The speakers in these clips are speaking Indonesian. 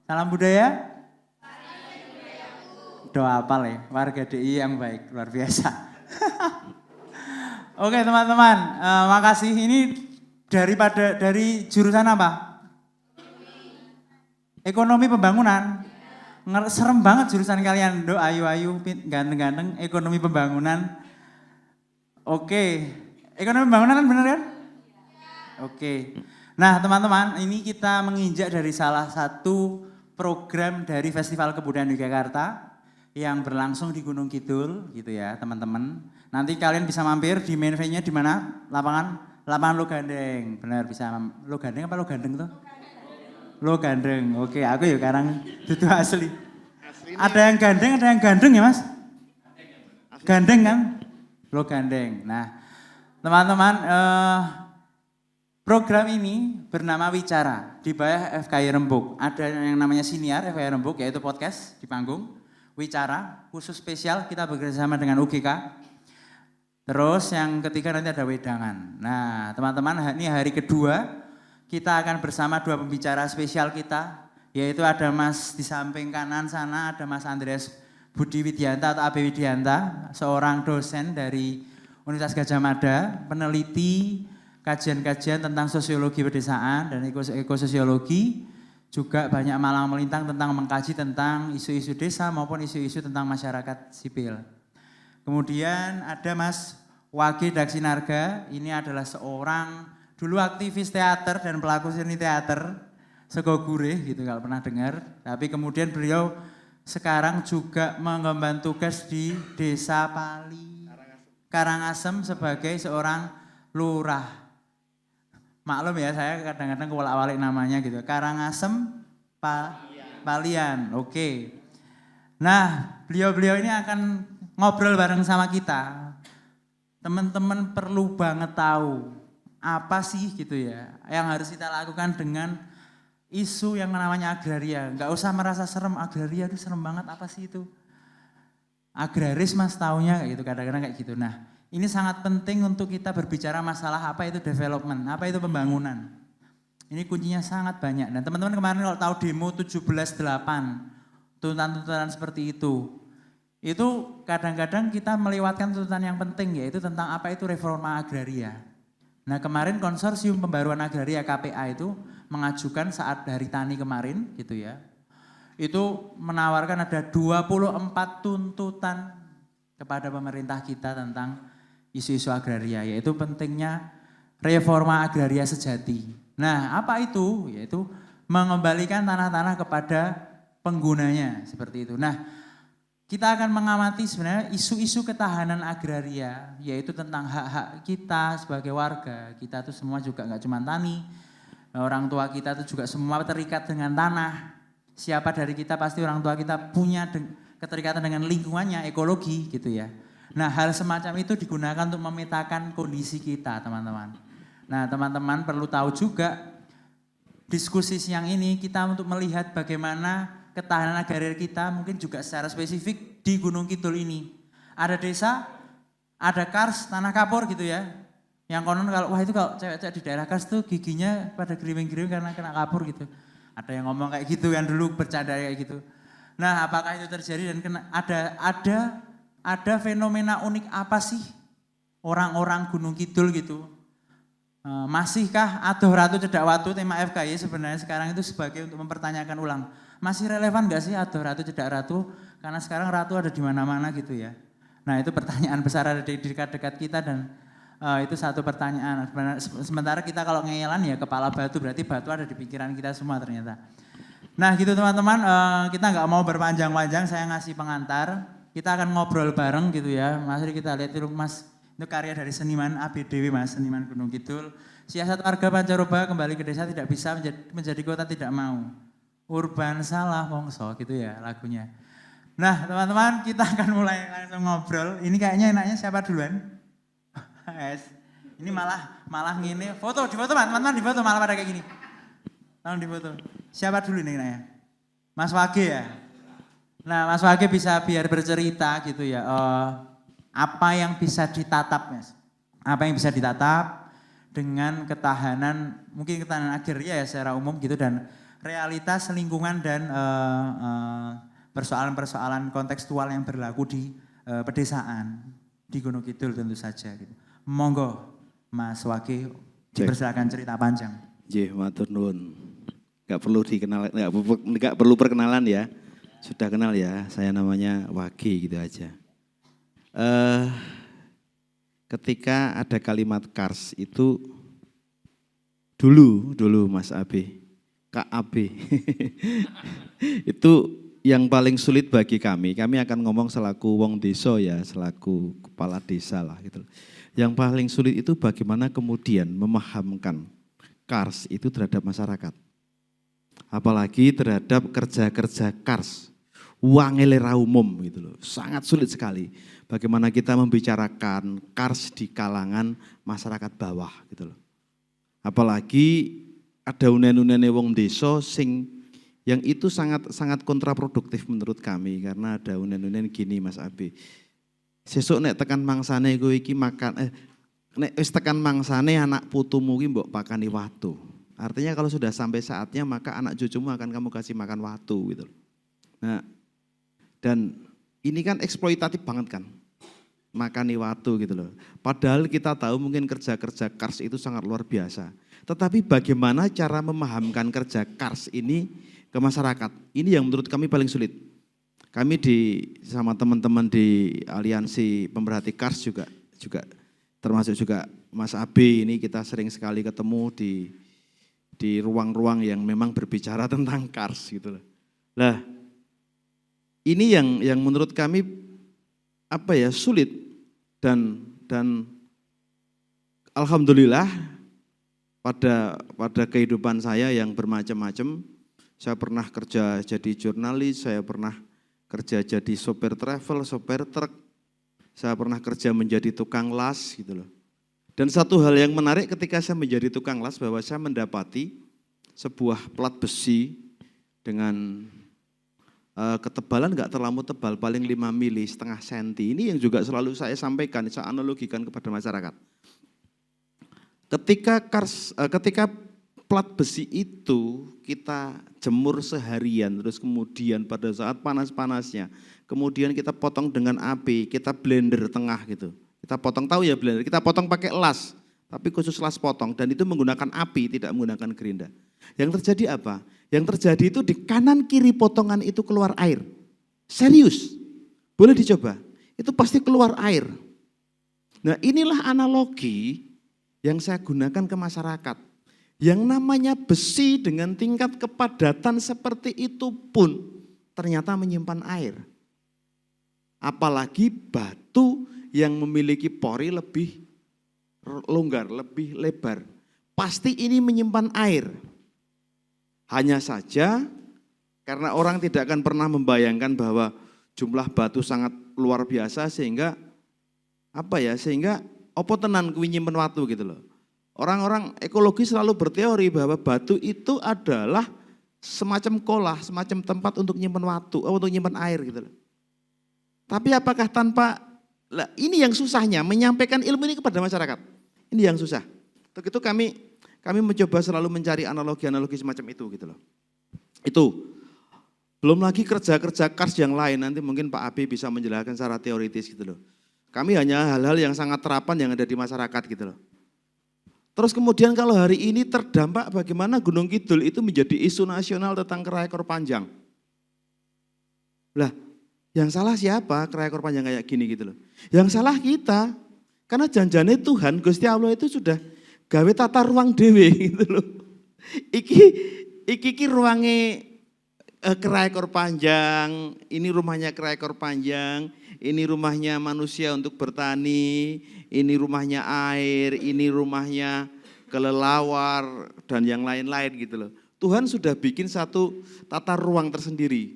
Salam budaya. Doa apal ya, warga DI yang baik, luar biasa. Oke teman-teman, makasih. Ini dari jurusan apa? Ekonomi pembangunan. Serem banget jurusan kalian, do ayu-ayu, ganteng-ganteng, ekonomi pembangunan. Oke, ekonomi pembangunan kan bener kan? Oke. Nah teman-teman, ini kita menginjak dari salah satu program dari Festival Kebudayaan Yogyakarta yang berlangsung di Gunung Kidul gitu ya teman-teman. Nanti kalian bisa mampir di main venue di mana? Lapangan Logandeng. Benar bisa Logandeng apa Logandeng tuh? Logandeng. Oke, aku ya sekarang itu asli. Ada yang gandeng, ada yang gandeng ya Mas? Gandeng kan? Logandeng. Nah, teman-teman program ini bernama Wicara di bawah FKI Rembuk. Ada yang namanya Siniar FKI Rembuk yaitu podcast di panggung. Wicara khusus spesial kita bekerjasama dengan UGK. Terus yang ketiga nanti ada wedangan. Nah teman-teman ini hari kedua kita akan bersama dua pembicara spesial kita. Yaitu ada Mas di samping kanan sana ada Mas Andreas Budi Widianta atau AB Widianta. Seorang dosen dari Universitas Gadjah Mada. Peneliti kajian-kajian tentang sosiologi pedesaan dan ekososiologi. Juga banyak malang melintang tentang mengkaji tentang isu-isu desa maupun isu-isu tentang masyarakat sipil. Kemudian ada Mas Wage Daksinarga, ini adalah seorang dulu aktivis teater dan pelaku seni teater, sego gurih gitu kalau pernah dengar. Tapi kemudian beliau sekarang juga mengemban tugas di Desa Pali, Karangasem sebagai seorang lurah. Maklum ya saya kadang-kadang kewalak-walik namanya gitu. Karangasem Palian. Oke. Nah, beliau-beliau ini akan ngobrol bareng sama kita. Teman-teman perlu banget tahu apa sih gitu ya yang harus kita lakukan dengan isu yang namanya agraria. Enggak usah merasa serem, agraria itu serem banget, apa sih itu? Agraris Mas taunya kayak gitu, kadang-kadang kayak gitu. Nah, ini sangat penting untuk kita berbicara masalah apa itu development, apa itu pembangunan. Ini kuncinya sangat banyak. Dan teman-teman kemarin kalau tahu demo 17.8, tuntutan-tuntutan seperti itu kadang-kadang kita melewatkan tuntutan yang penting yaitu tentang apa itu reforma agraria. Nah kemarin konsorsium pembaruan agraria KPA itu mengajukan saat Hari Tani kemarin gitu ya. Itu menawarkan ada 24 tuntutan kepada pemerintah kita tentang isu-isu agraria, yaitu pentingnya reforma agraria sejati. Nah, apa itu? Yaitu mengembalikan tanah-tanah kepada penggunanya, seperti itu. Nah, kita akan mengamati sebenarnya isu-isu ketahanan agraria, yaitu tentang hak-hak kita sebagai warga. Kita tuh semua juga nggak cuma tani, orang tua kita tuh juga semua terikat dengan tanah. Siapa dari kita pasti orang tua kita punya keterikatan dengan lingkungannya, ekologi gitu ya. Nah hal semacam itu digunakan untuk memetakan kondisi kita teman-teman. Nah teman-teman perlu tahu juga diskusi siang ini kita untuk melihat bagaimana ketahanan agraria kita mungkin juga secara spesifik di Gunung Kidul ini. Ada desa, ada kars, tanah kapur gitu ya. Yang konon kalau wah itu kalau cewek-cewek di daerah kars tuh giginya pada geriwing-geriwing karena kena kapur gitu. Ada yang ngomong kayak gitu kan dulu bercanda kayak gitu. Nah apakah itu terjadi dan ada fenomena unik apa sih orang-orang Gunung Kidul gitu? Masihkah Adoh Ratu Cedak Watu tema FKY sebenarnya sekarang itu sebagai untuk mempertanyakan ulang. Masih relevan gak sih Adoh Ratu Cedak Ratu? Karena sekarang ratu ada di mana-mana gitu ya. Nah itu pertanyaan besar ada di dekat-dekat kita dan itu satu pertanyaan. Sementara kita kalau ngeyelan ya kepala batu, berarti batu ada di pikiran kita semua ternyata. Nah gitu teman-teman, kita nggak mau berpanjang-panjang, saya ngasih pengantar. Kita akan ngobrol bareng gitu ya. Mas kita lihat itu Mas, itu karya dari seniman ABDW Mas, seniman Gunung Kidul. Siasat warga Pancaroba kembali ke desa tidak bisa menjadi kota tidak mau. Urban salah mongso gitu ya lagunya. Nah teman-teman kita akan mulai langsung ngobrol. Ini kayaknya enaknya siapa duluan? Ini malah ngini foto, di foto teman-teman di foto malah pada kayak gini. Tolong di foto. Siapa dulu nih nanya? Mas Wage ya? Nah Mas Wage bisa biar bercerita gitu ya. Apa yang bisa ditatap Mas? Apa yang bisa ditatap dengan ketahanan, mungkin ketahanan agraria ya secara umum gitu dan realitas lingkungan dan persoalan-persoalan kontekstual yang berlaku di pedesaan di Gunung Kidul tentu saja. Gitu. Monggo Mas Wage dipersilakan cerita panjang. Nggih, matur nuwun. Enggak perlu dikenal, enggak perlu perkenalan ya. Sudah kenal ya, saya namanya Wage gitu aja. Ketika ada kalimat Kars itu dulu Mas AB, KAB. Itu yang paling sulit bagi kami akan ngomong selaku wong desa ya, selaku kepala desa lah gitu. Yang paling sulit itu bagaimana kemudian memahamkan Kars itu terhadap masyarakat. Apalagi terhadap kerja-kerja Kars, wangele ra umum gitu loh. Sangat sulit sekali bagaimana kita membicarakan Kars di kalangan masyarakat bawah gitu loh. Apalagi ada unen-unene wong desa sing yang itu sangat kontraproduktif menurut kami karena ada unen-unen gini Mas Abi. Sesuk nek tekan mangsane kowe iki makan nek wis tekan mangsane anak putumu ki mbok pakani watu. Artinya kalau sudah sampai saatnya maka anak cucumu akan kamu kasih makan watu gitu. Nah, dan ini kan eksploitatif banget kan. Makani watu gitu loh. Padahal kita tahu mungkin kerja-kerja Kars itu sangat luar biasa. Tetapi bagaimana cara memahamkan kerja Kars ini ke masyarakat? Ini yang menurut kami paling sulit. Kami sama teman-teman di Aliansi Pemerhati Kars juga termasuk juga Mas Abi ini kita sering sekali ketemu di ruang-ruang yang memang berbicara tentang Kars gitu loh. Lah, ini yang menurut kami sulit dan alhamdulillah pada kehidupan saya yang bermacam-macam, saya pernah kerja jadi jurnalis, saya pernah kerja jadi sopir travel, sopir truk, saya pernah kerja menjadi tukang las gitu loh. Dan satu hal yang menarik ketika saya menjadi tukang las bahwa saya mendapati sebuah plat besi dengan ketebalan enggak terlalu tebal, paling 5 mili, setengah senti. Ini yang juga selalu saya sampaikan, saya analogikan kepada masyarakat. Ketika plat besi itu kita jemur seharian, terus kemudian pada saat panas-panasnya, kemudian kita potong dengan api, kita blender tengah gitu. Kita potong, tahu ya blender, kita potong pakai las, tapi khusus las potong, dan itu menggunakan api, tidak menggunakan gerinda. Yang terjadi apa? Yang terjadi itu di kanan kiri potongan itu keluar air. Serius, boleh dicoba, itu pasti keluar air. Nah inilah analogi yang saya gunakan ke masyarakat. Yang namanya besi dengan tingkat kepadatan seperti itu pun ternyata menyimpan air. Apalagi batu yang memiliki pori lebih longgar, lebih lebar. Pasti ini menyimpan air. Hanya saja karena orang tidak akan pernah membayangkan bahwa jumlah batu sangat luar biasa sehingga sehingga opo tenan kuwi nyimpen watu gitu loh. Orang-orang ekologi selalu berteori bahwa batu itu adalah semacam kolah, semacam tempat untuk nyimpen watu, untuk nyimpen air gitu loh. Tapi apakah ini yang susahnya menyampaikan ilmu ini kepada masyarakat. Ini yang susah. Untuk itu kami mencoba selalu mencari analogi-analogi semacam itu gitu loh. Itu. Belum lagi kerja-kerja Kars yang lain, nanti mungkin Pak Abi bisa menjelaskan secara teoritis gitu loh. Kami hanya hal-hal yang sangat terapan yang ada di masyarakat gitu loh. Terus kemudian kalau hari ini terdampak bagaimana Gunung Kidul itu menjadi isu nasional tentang kera ekor panjang. Lah, yang salah siapa kera ekor panjang kayak gini gitu loh. Yang salah kita, karena janjane Tuhan, Gusti Allah itu sudah gawe tata ruang dewe gitu loh. Iki ruange kera ekor panjang, ini rumahnya kera ekor panjang, ini rumahnya manusia untuk bertani, ini rumahnya air, ini rumahnya kelelawar dan yang lain-lain gitu loh. Tuhan sudah bikin satu tata ruang tersendiri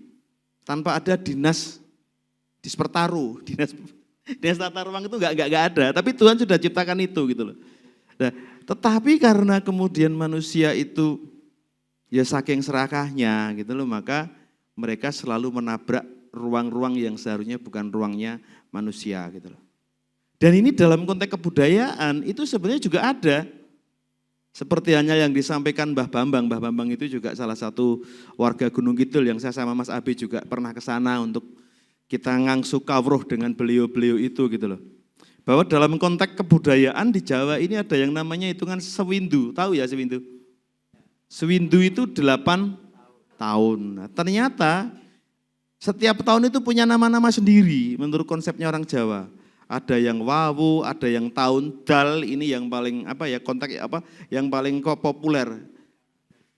tanpa ada dinas dispertaru, dinas tata ruang itu enggak ada, tapi Tuhan sudah ciptakan itu gitu loh. Nah, tetapi karena kemudian manusia itu ya saking serakahnya gitu loh, maka mereka selalu menabrak ruang-ruang yang seharusnya bukan ruangnya manusia gitu loh. Dan ini dalam konteks kebudayaan itu sebenarnya juga ada. Seperti hanya yang disampaikan Mbah Bambang itu juga salah satu warga Gunung Kidul yang saya sama Mas Abi juga pernah ke sana untuk kita ngangsu kawruh dengan beliau-beliau itu gitu loh. Bahwa dalam konteks kebudayaan di Jawa ini ada yang namanya hitungan sewindu, tahu ya sewindu? Sewindu itu 8 tahun. Nah, ternyata setiap tahun itu punya nama-nama sendiri menurut konsepnya orang Jawa. Ada yang wawu, ada yang tahun dal, ini yang paling konteks yang paling populer.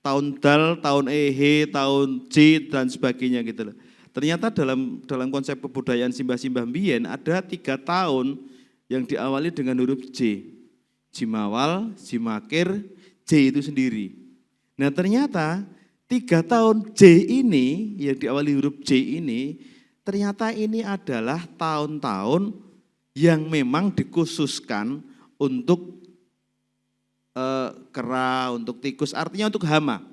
Tahun dal, tahun ehe, tahun j dan sebagainya gitu loh. Ternyata dalam konsep kebudayaan simbah-simbah mbiyen ada 3 tahun yang diawali dengan huruf J. Jimawal, Jimakir, J itu sendiri. Nah ternyata 3 tahun J ini yang diawali huruf J ini ternyata ini adalah tahun-tahun yang memang dikhususkan untuk kera, untuk tikus, artinya untuk hama.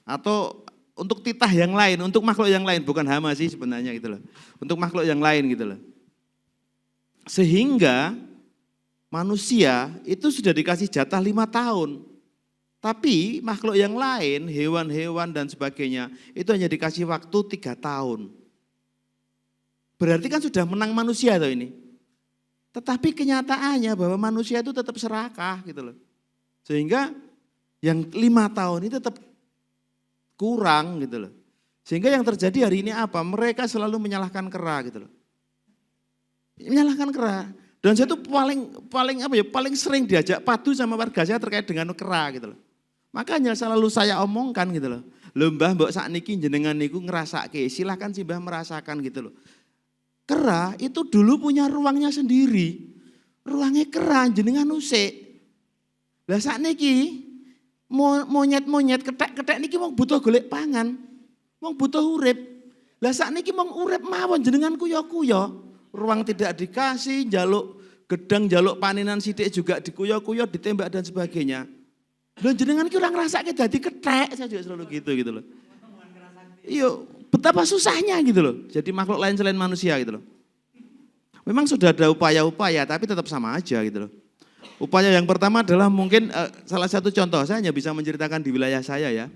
Atau untuk titah yang lain, untuk makhluk yang lain, bukan hama sih sebenarnya gitu loh. Untuk makhluk yang lain gitu loh. Sehingga manusia itu sudah dikasih jatah 5 tahun. Tapi makhluk yang lain, hewan-hewan dan sebagainya, itu hanya dikasih waktu 3 tahun. Berarti kan sudah menang manusia tuh ini. Tetapi kenyataannya bahwa manusia itu tetap serakah gitu loh. Sehingga yang 5 tahun ini tetap kurang gitu loh. Sehingga yang terjadi hari ini apa? Mereka selalu menyalahkan kera gitu loh. Menyalahkan kera. Dan saya tuh paling sering diajak padu sama warga saya terkait dengan kera gitu loh. Makanya selalu saya omongkan gitu loh. Lho Mbah mbok sakniki jenengan niku ngrasake, silakan sih Mbah merasakan gitu loh. Kera itu dulu punya ruangnya sendiri. Ruangnya kera jenengan usik. Lah sakniki monyet-monyet ketek-ketek niki wong butuh golek pangan. Wong butuh urip. Lah sakniki wong urip mawon jenengan kuyo-kuyo. Ruang tidak dikasih, jaluk gedang, jaluk panenan sithik juga dikuyo-kuyo, ditembak dan sebagainya. Lah jenengan ki ora ngrasake dadi ketek, saya juga selalu gitu loh. Iya, betapa susahnya gitu loh. Jadi makhluk lain selain manusia gitu loh. Memang sudah ada upaya-upaya tapi tetap sama aja gitu loh. Upaya yang pertama adalah mungkin salah satu contoh, saya hanya bisa menceritakan di wilayah saya ya.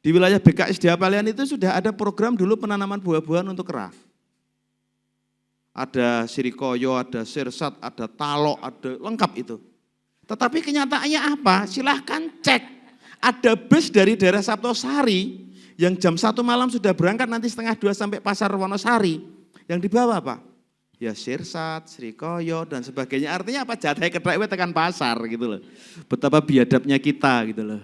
Di wilayah BKS di Apalian itu sudah ada program dulu penanaman buah-buahan untuk kera. Ada sirikoyo, ada sirsat, ada talok, ada lengkap itu. Tetapi kenyataannya apa? Silahkan cek. Ada bus dari daerah Saptosari yang jam 1 malam sudah berangkat nanti setengah 2 sampai pasar Wonosari. Yang dibawa apa? Ya sirsat, srikoyo dan sebagainya. Artinya apa? Jatah ketek tekan pasar gitu loh. Betapa biadabnya kita gitu loh.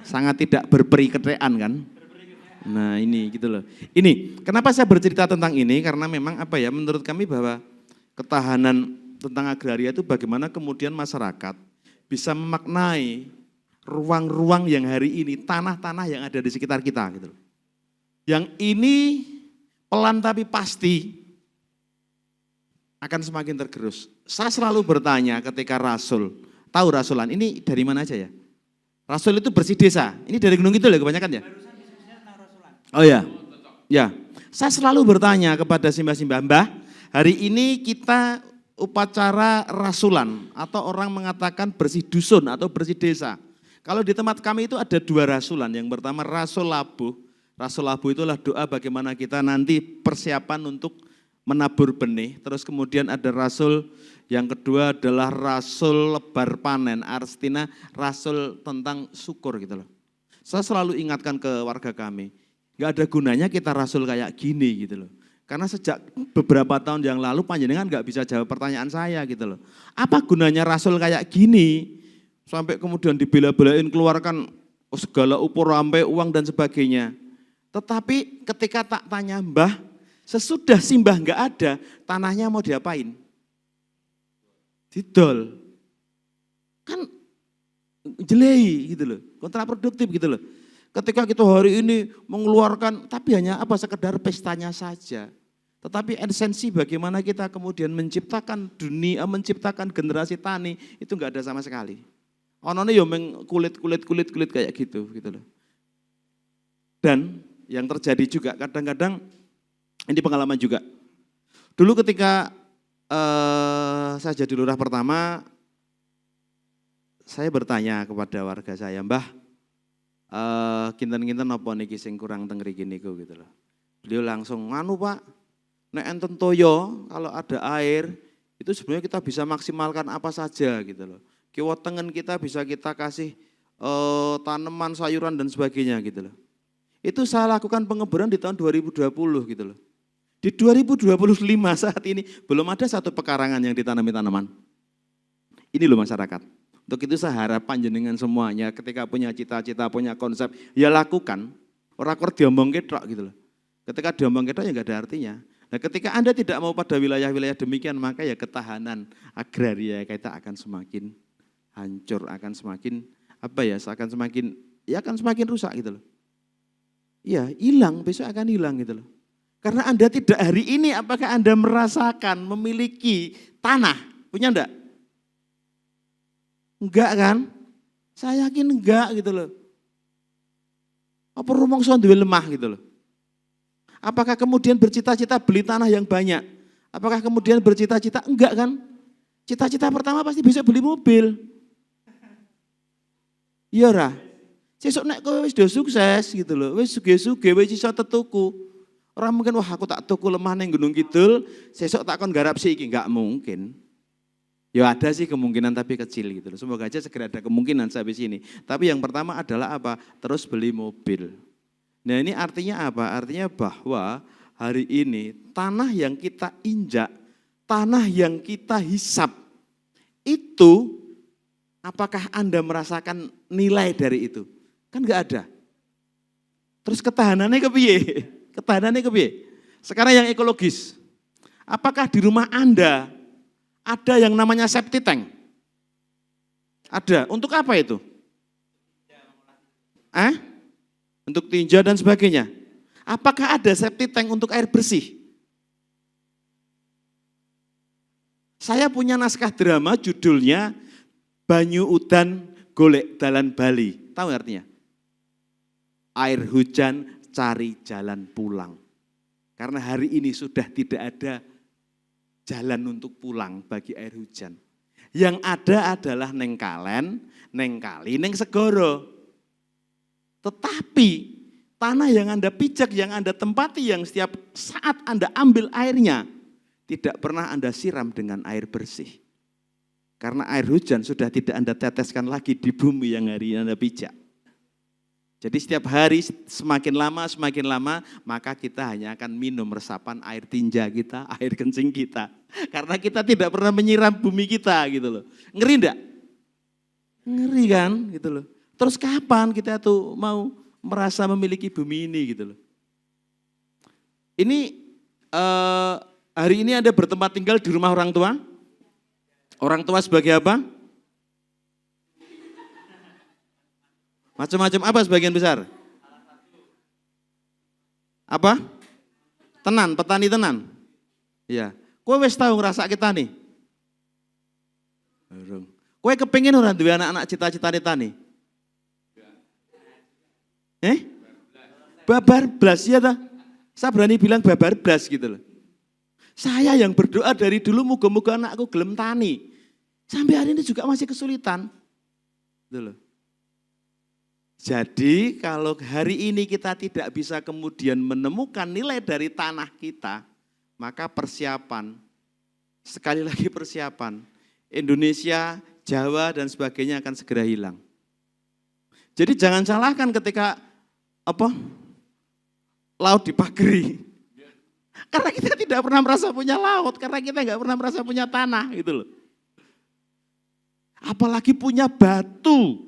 Sangat tidak berperi ketekan kan. Nah ini gitu loh. Ini kenapa saya bercerita tentang ini? Karena memang menurut kami bahwa ketahanan tentang agraria itu bagaimana kemudian masyarakat bisa memaknai ruang-ruang yang hari ini, tanah-tanah yang ada di sekitar kita gitu. Yang ini pelan tapi pasti akan semakin tergerus. Saya selalu bertanya ketika Rasul, tahu Rasulan, ini dari mana aja ya? Rasul itu bersih desa, ini dari Gunung Kidul ya kebanyakan ya? Oh ya, ya. Saya selalu bertanya kepada simbah-simbah, Mbah, hari ini kita upacara Rasulan atau orang mengatakan bersih dusun atau bersih desa. Kalau di tempat kami itu ada 2 rasulan. Yang pertama Rasul Labuh. Rasul Labuh itulah doa bagaimana kita nanti persiapan untuk menabur benih. Terus kemudian ada rasul yang kedua adalah rasul lebar panen. Artinya rasul tentang syukur gitu loh. Saya selalu ingatkan ke warga kami. Gak ada gunanya kita rasul kayak gini gitu loh. Karena sejak beberapa tahun yang lalu panjenengan gak bisa jawab pertanyaan saya gitu loh. Apa gunanya rasul kayak gini? Sampai kemudian dibela-belain keluarkan segala upur sampai uang dan sebagainya. Tetapi ketika tak tanya Mbah, sesudah simbah enggak ada, tanahnya mau diapain? Didol. Kan jelei gitu loh, kontraproduktif gitu loh. Ketika kita hari ini mengeluarkan, tapi hanya sekedar pestanya saja. Tetapi esensi bagaimana kita kemudian menciptakan dunia, menciptakan generasi tani, itu enggak ada sama sekali. Onone yo meng kulit kayak gitu loh. Dan yang terjadi juga kadang-kadang ini pengalaman juga. Dulu ketika saya jadi lurah pertama, saya bertanya kepada warga saya, Mbah, kinten-kinten apa niki sing kurang teng mriki niku gitu loh. Beliau langsung, nganu Pak, nek enten toyo kalau ada air itu sebenarnya kita bisa maksimalkan apa saja gitu loh. Kiwa tengen kita bisa kita kasih tanaman, sayuran dan sebagainya gitu loh. Itu saya lakukan pengeboran di tahun 2020 gitu loh. Di 2025 saat ini belum ada satu pekarangan yang ditanami tanaman. Ini loh masyarakat. Untuk itu saya harap panjenengan semuanya ketika punya cita-cita, punya konsep, ya lakukan. Orang kok diomong ketok gitu loh. Ketika diomong ketok ya enggak ada artinya. Nah ketika Anda tidak mau pada wilayah-wilayah demikian, maka ya ketahanan agraria kita akan semakin hancur, akan semakin akan semakin rusak gitu loh. Ya hilang, besok akan hilang gitu loh. Karena Anda tidak hari ini, apakah Anda merasakan memiliki tanah? Punya enggak? Enggak kan? Saya yakin enggak gitu loh. Apa rumangsa duwe lemah gitu loh. Apakah kemudian bercita-cita beli tanah yang banyak? Apakah kemudian bercita-cita? Enggak kan? Cita-cita pertama pasti besok beli mobil. Iya ora? Sesuk nek kowe wis do sukses gitu loh, wis sugih-sugih wis iso tetuku. Ora mungkin wah aku tak tuku lemah ning Gunung Kidul, sesuk tak kon garap sik iki, enggak mungkin. Ya ada sih kemungkinan tapi kecil gitu loh. Semoga aja segera ada kemungkinan sampai sini. Tapi yang pertama adalah apa? Terus beli mobil. Nah ini artinya apa? Artinya bahwa hari ini tanah yang kita injak, tanah yang kita hisap, itu apakah Anda merasakan nilai dari itu? Kan enggak ada. Terus ketahanannya kepiye? Ketahanannya kepiye? Sekarang yang ekologis. Apakah di rumah Anda ada yang namanya septic tank? Ada. Untuk apa itu? Untuk tinja dan sebagainya. Apakah ada septic tank untuk air bersih? Saya punya naskah drama judulnya Banyu Udan Golek Dalan Bali. Tahu artinya? Air hujan cari jalan pulang. Karena hari ini sudah tidak ada jalan untuk pulang bagi air hujan. Yang ada adalah neng kalen, neng kali, neng segoro. Tetapi tanah yang Anda pijak, yang Anda tempati, yang setiap saat Anda ambil airnya, tidak pernah Anda siram dengan air bersih. Karena air hujan sudah tidak Anda teteskan lagi di bumi yang hari ini Anda pijak. Jadi setiap hari semakin lama, maka kita hanya akan minum resapan air tinja kita, air kencing kita. Karena kita tidak pernah menyiram bumi kita gitu loh. Ngeri enggak? Ngeri kan gitu loh. Terus kapan kita tuh mau merasa memiliki bumi ini gitu loh. Ini hari ini Anda bertempat tinggal di rumah orang tua. Orang tua sebagai apa? Macam-macam apa sebagian besar? Apa? Tenan, petani tenan. Iya. Kowe wis tahu ngerasa kita nih? Urung. Kowe kepengin ora duwe anak-anak cita-citane tani? Babar blas ya ta? Saya berani bilang babar blas gitu loh. Saya yang berdoa dari dulu moga-moga anakku gelem tani. Sampai hari ini juga masih kesulitan. Gitu loh. Jadi kalau hari ini kita tidak bisa kemudian menemukan nilai dari tanah kita, maka persiapan, sekali lagi persiapan, Indonesia, Jawa dan sebagainya akan segera hilang. Jadi jangan salahkan ketika laut dipagari. Karena kita tidak pernah merasa punya laut, karena kita nggak pernah merasa punya tanah gitu loh. Apalagi punya batu.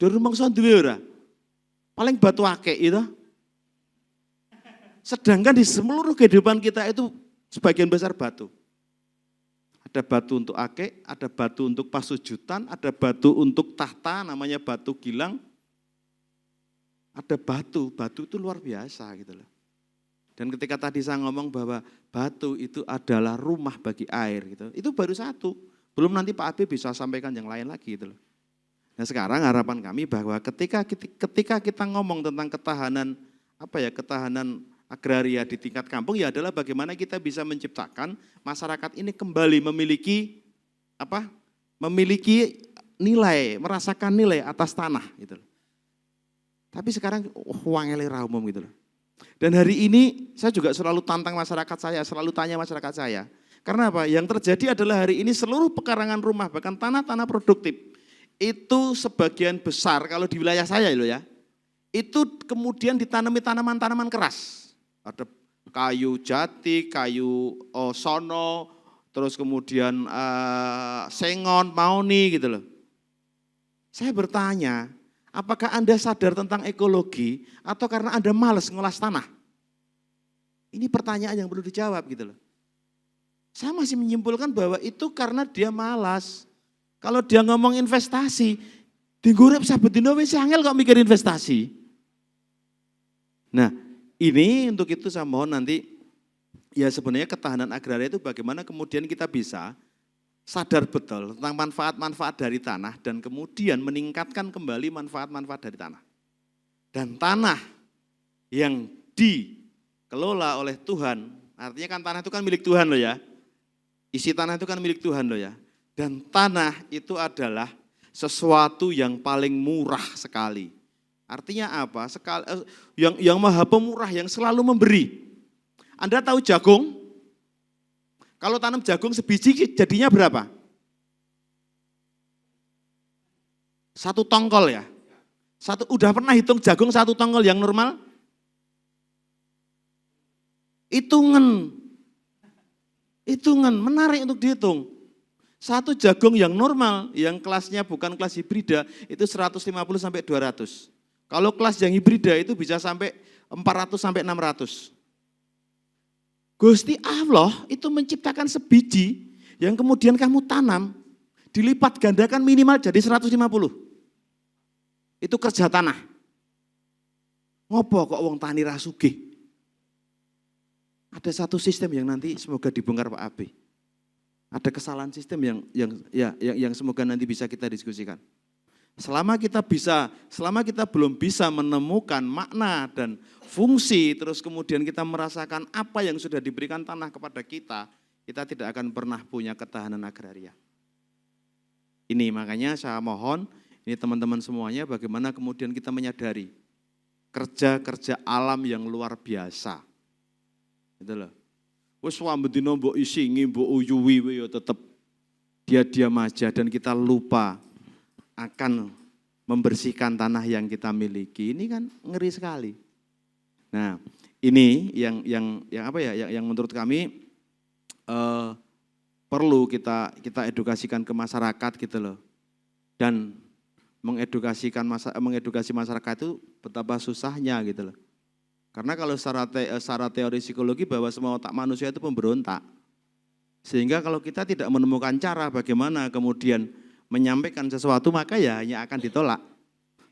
Dari rumah duwe ora. Paling batu akeh itu. Sedangkan di seluruh kehidupan kita itu sebagian besar batu. Ada batu untuk akeh, ada batu untuk pasujutan, ada batu untuk tahta namanya batu gilang. Ada batu itu luar biasa gitu loh. Dan ketika tadi saya ngomong bahwa batu itu adalah rumah bagi air gitu. Itu baru satu. Belum nanti Pak Ade bisa sampaikan yang lain lagi gitu loh. Nah sekarang harapan kami bahwa ketika kita ngomong tentang ketahanan agraria di tingkat kampung ya adalah bagaimana kita bisa menciptakan masyarakat ini kembali memiliki nilai, merasakan nilai atas tanah gitu loh. Tapi sekarang wangele ra umum gitu loh. Dan hari ini saya juga selalu tantang masyarakat saya, selalu tanya masyarakat saya. Karena apa? Yang terjadi adalah hari ini seluruh pekarangan rumah, bahkan tanah-tanah produktif, itu sebagian besar kalau di wilayah saya loh ya, itu kemudian ditanami tanaman-tanaman keras. Ada kayu jati, kayu sono, terus kemudian sengon, mauni gitu loh. Saya bertanya, apakah Anda sadar tentang ekologi atau karena Anda malas ngolah tanah? Ini pertanyaan yang perlu dijawab gitu loh. Saya masih menyimpulkan bahwa itu karena dia malas. Kalau dia ngomong investasi, digorep sabet dino wis angel kok mikir investasi. Nah, ini untuk itu saya mohon nanti ya sebenarnya ketahanan agraria itu bagaimana kemudian kita bisa sadar betul tentang manfaat-manfaat dari tanah dan kemudian meningkatkan kembali manfaat-manfaat dari tanah. Dan tanah yang dikelola oleh Tuhan, artinya kan tanah itu kan milik Tuhan loh ya. Isi tanah itu kan milik Tuhan loh ya. Dan tanah itu adalah sesuatu yang paling murah sekali. Artinya apa? Yang maha pemurah, yang selalu memberi. Anda tahu jagung? Kalau tanam jagung sebiji jadinya berapa? 1 tongkol ya? Udah pernah hitung jagung 1 tongkol yang normal? Hitungan, menarik untuk dihitung. 1 jagung yang normal, yang kelasnya bukan kelas hibrida, itu 150 sampai 200. Kalau kelas yang hibrida itu bisa sampai 400 sampai 600. Gusti Allah itu menciptakan sebiji yang kemudian kamu tanam, dilipat gandakan minimal jadi 150. Itu kerja tanah. Ngopo kok wong tani ra sugih? Ada satu sistem yang nanti semoga dibongkar Pak Abi. Ada kesalahan sistem yang semoga nanti bisa kita diskusikan. Selama kita belum bisa menemukan makna dan fungsi, terus kemudian kita merasakan apa yang sudah diberikan tanah kepada kita tidak akan pernah punya ketahanan agraria. Ini makanya saya mohon, ini teman-teman semuanya bagaimana kemudian kita menyadari kerja-kerja alam yang luar biasa. Gitu loh. Wis wambedina mbok isingi, mbok uyuwi ya tetep dia aja dan kita lupa akan membersihkan tanah yang kita miliki. Ini kan ngeri sekali. Nah, ini yang menurut kami perlu kita edukasikan ke masyarakat gitu loh. Dan mengedukasi masyarakat itu betapa susahnya gitu loh. Karena kalau secara teori psikologi bahwa semua otak manusia itu pemberontak. Sehingga kalau kita tidak menemukan cara bagaimana kemudian menyampaikan sesuatu maka ya hanya akan ditolak.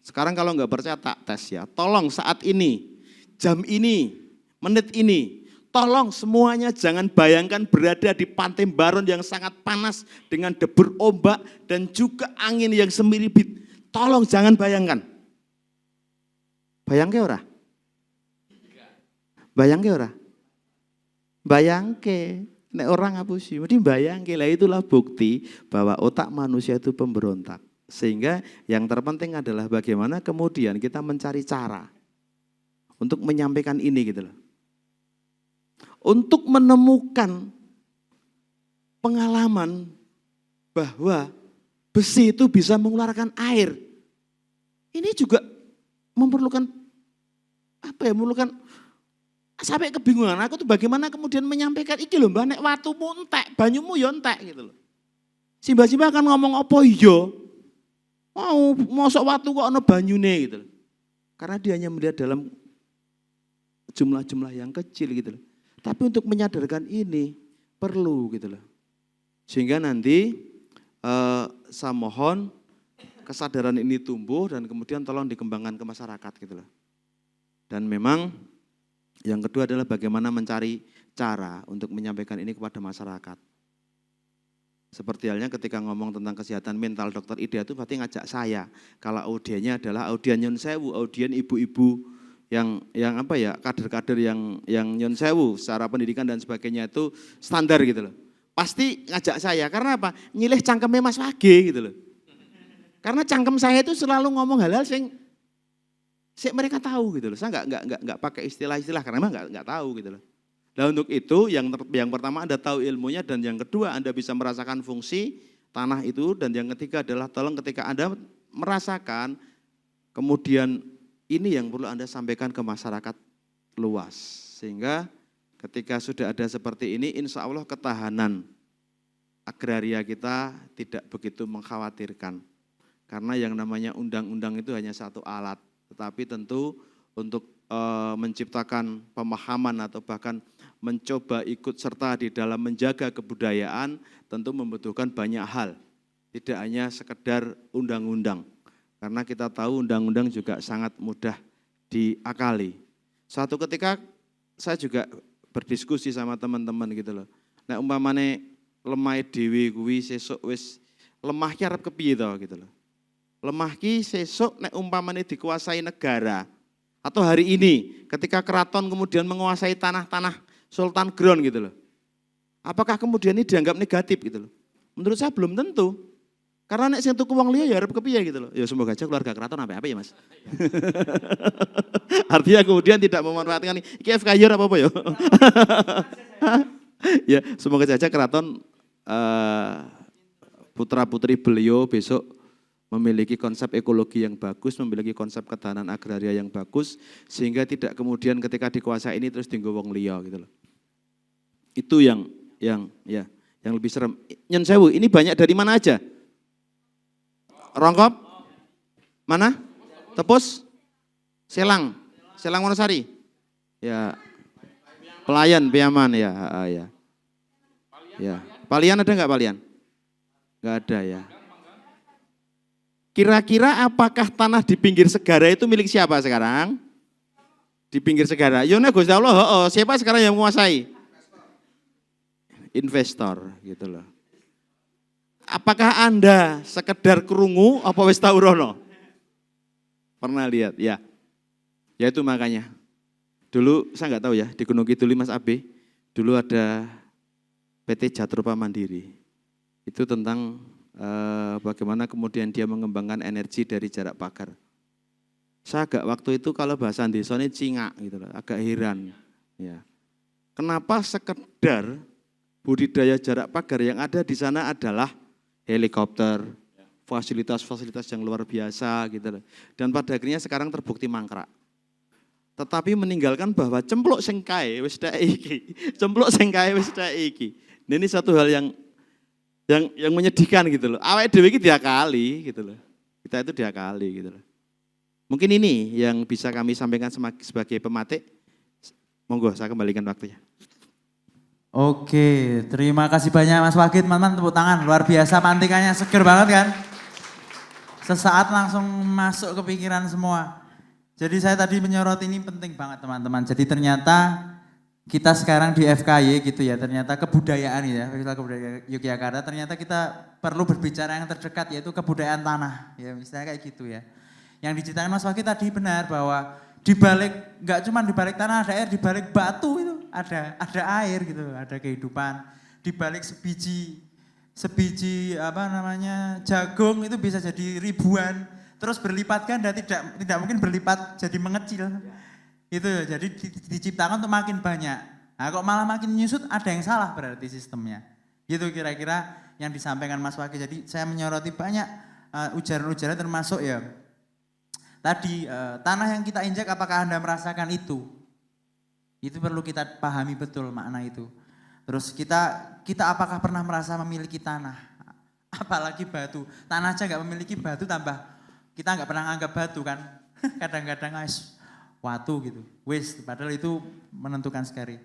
Sekarang kalau nggak percaya tak tes ya, tolong saat ini, jam ini, menit ini, tolong semuanya jangan bayangkan berada di Pantai Baron yang sangat panas dengan debur ombak dan juga angin yang semiribit. Tolong jangan bayangkan. Bayangke ora? Bayangke ora? Bayangke. Nek orang ngapusi, mesti bayangke lah itulah bukti bahwa otak manusia itu pemberontak. Sehingga yang terpenting adalah bagaimana kemudian kita mencari cara untuk menyampaikan ini gitu loh. Untuk menemukan pengalaman bahwa besi itu bisa mengeluarkan air. Ini juga memerlukan memerlukan sampai kebingungan aku tuh bagaimana kemudian menyampaikan iki lho Mbak nek watumu entek, banyumu ya entek gitu loh. Simba-simba akan ngomong apa iya? Mau mosok watu kok ana banyune gitu loh. Karena dia hanya melihat dalam jumlah-jumlah yang kecil gitu loh. Tapi untuk menyadarkan ini perlu gitu loh. Sehingga nanti saya mohon kesadaran ini tumbuh dan kemudian tolong dikembangkan ke masyarakat gitu loh. Dan memang yang kedua adalah bagaimana mencari cara untuk menyampaikan ini kepada masyarakat. Seperti halnya ketika ngomong tentang kesehatan mental, Dokter Ida itu berarti ngajak saya. Kalau audiennya adalah audien Nyon Sewu, audien ibu-ibu yang kader-kader yang Nyon Sewu secara pendidikan dan sebagainya itu standar gitu loh. Pasti ngajak saya, karena apa? Nyilih cangkemnya Mas Wage gitu loh. Karena cangkem saya itu selalu ngomong hal-hal yang mereka tahu gitu loh. Saya nggak pakai istilah-istilah karena memang nggak tahu gitu loh. Dan untuk itu yang pertama Anda tahu ilmunya, dan yang kedua Anda bisa merasakan fungsi tanah itu, dan yang ketiga adalah tolong ketika Anda merasakan, kemudian ini yang perlu Anda sampaikan ke masyarakat luas. Sehingga ketika sudah ada seperti ini, insya Allah ketahanan agraria kita tidak begitu mengkhawatirkan. Karena yang namanya undang-undang itu hanya satu alat, tetapi tentu untuk menciptakan pemahaman atau bahkan mencoba ikut serta di dalam menjaga kebudayaan tentu membutuhkan banyak hal. Tidak hanya sekedar undang-undang. Karena kita tahu undang-undang juga sangat mudah diakali. Suatu ketika saya juga berdiskusi sama teman-teman gitu loh. Nah umpamane lemah dewi kuwi sesuk wis lemah ki arep kepiye to gitu loh. Lemah ki sesuk nek umpamane dikuasai negara atau hari ini ketika keraton kemudian menguasai tanah-tanah Sultan Ground gitu loh. Apakah kemudian ini dianggap negatif gitu loh? Menurut saya belum tentu. Karena nek sing tuku wong liya ya arep kepiye gitu loh. Ya semoga aja keluarga keraton apa ya Mas. Artinya kemudian tidak memanfaatkan iki FKY apa ya? Ya semoga saja keraton putra-putri beliau besok memiliki konsep ekologi yang bagus, memiliki konsep ketahanan agraria yang bagus, sehingga tidak kemudian ketika dikuasai ini terus dienggo wong liya gitu loh. Itu yang lebih serem. Nyen sewu, ini banyak dari mana aja? Rongkop? Mana? Tepus? Selang? Selang Wonosari? Ya. Pelayan, Piaman ya. Ya. Palian ada enggak Palian? Enggak ada ya. Kira-kira apakah tanah di pinggir segara itu milik siapa sekarang? Di pinggir segara. Ya nek Gusti Allah, siapa sekarang yang menguasai? Investor gitu loh. Apakah Anda sekedar kerungu apa wis tau rono? Pernah lihat ya. Ya itu makanya. Dulu saya enggak tahu ya, di Gunung Kidul Mas Abe, dulu ada PT Jatrupa Mandiri. Itu tentang bagaimana kemudian dia mengembangkan energi dari jarak pagar. Saya agak waktu itu kalau bahasa Andesone cingak gitu loh, agak heran. Ya. Kenapa sekedar budidaya jarak pagar yang ada di sana adalah helikopter, fasilitas-fasilitas yang luar biasa gitu loh. Dan pada akhirnya sekarang terbukti mangkrak. Tetapi meninggalkan bahwa cempluk sing kae wis tek iki. Cempluk sing kae wis tek iki. Ini satu hal yang menyedihkan gitu loh. Awake dhewe iki diakali gitu loh. Kita itu diakali gitu loh. Mungkin ini yang bisa kami sampaikan sebagai pematik. Monggo saya kembalikan waktunya. Oke, terima kasih banyak Mas Wagid, teman-teman tepuk tangan. Luar biasa pantikannya, seger banget kan. Sesaat langsung masuk ke pikiran semua. Jadi saya tadi menyorot ini penting banget teman-teman. Jadi ternyata kita sekarang di FKY gitu ya, ternyata kebudayaan ya, Festival Kebudayaan Yogyakarta, ternyata kita perlu berbicara yang terdekat yaitu kebudayaan tanah, ya misalnya kayak gitu ya. Yang diceritakan Mas Waki tadi benar bahwa di balik, enggak cuma di balik tanah ada air, di balik batu itu ada air gitu, ada kehidupan. Di balik sebiji jagung itu bisa jadi ribuan, terus berlipat ganda, tidak mungkin berlipat jadi mengecil. Itu jadi diciptakan untuk makin banyak. Nah kok malah makin menyusut ada yang salah berarti sistemnya. Gitu kira-kira yang disampaikan Mas Waki. Jadi saya menyoroti banyak ujaran-ujaran termasuk ya tadi tanah yang kita injak apakah Anda merasakan itu? Itu perlu kita pahami betul makna itu. Terus kita apakah pernah merasa memiliki tanah? Apalagi batu. Tanah aja nggak memiliki batu tambah kita nggak pernah anggap batu kan. Kadang-kadang watu gitu. Wis, padahal itu menentukan sekali.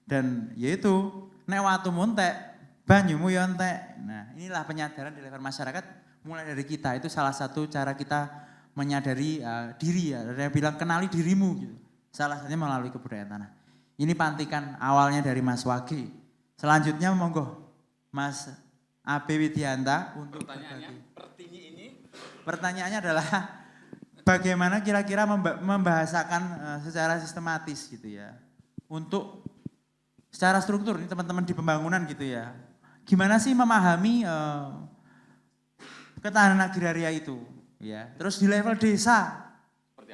Dan yaitu nek watu muntek, banyumu yo entek. Nah, inilah penyadaran di level masyarakat mulai dari kita. Itu salah satu cara kita menyadari diri ya. Ada yang bilang kenali dirimu gitu. Salah satunya melalui kebudayaan tanah. Ini pantikan awalnya dari Mas Wagi. Selanjutnya monggo Mas AB Widianta untuk pertanyaannya adalah bagaimana kira-kira membahasakan secara sistematis gitu ya. Untuk secara struktur ini teman-teman di pembangunan gitu ya. Gimana sih memahami ketahanan agraria itu, ya. Terus di level desa,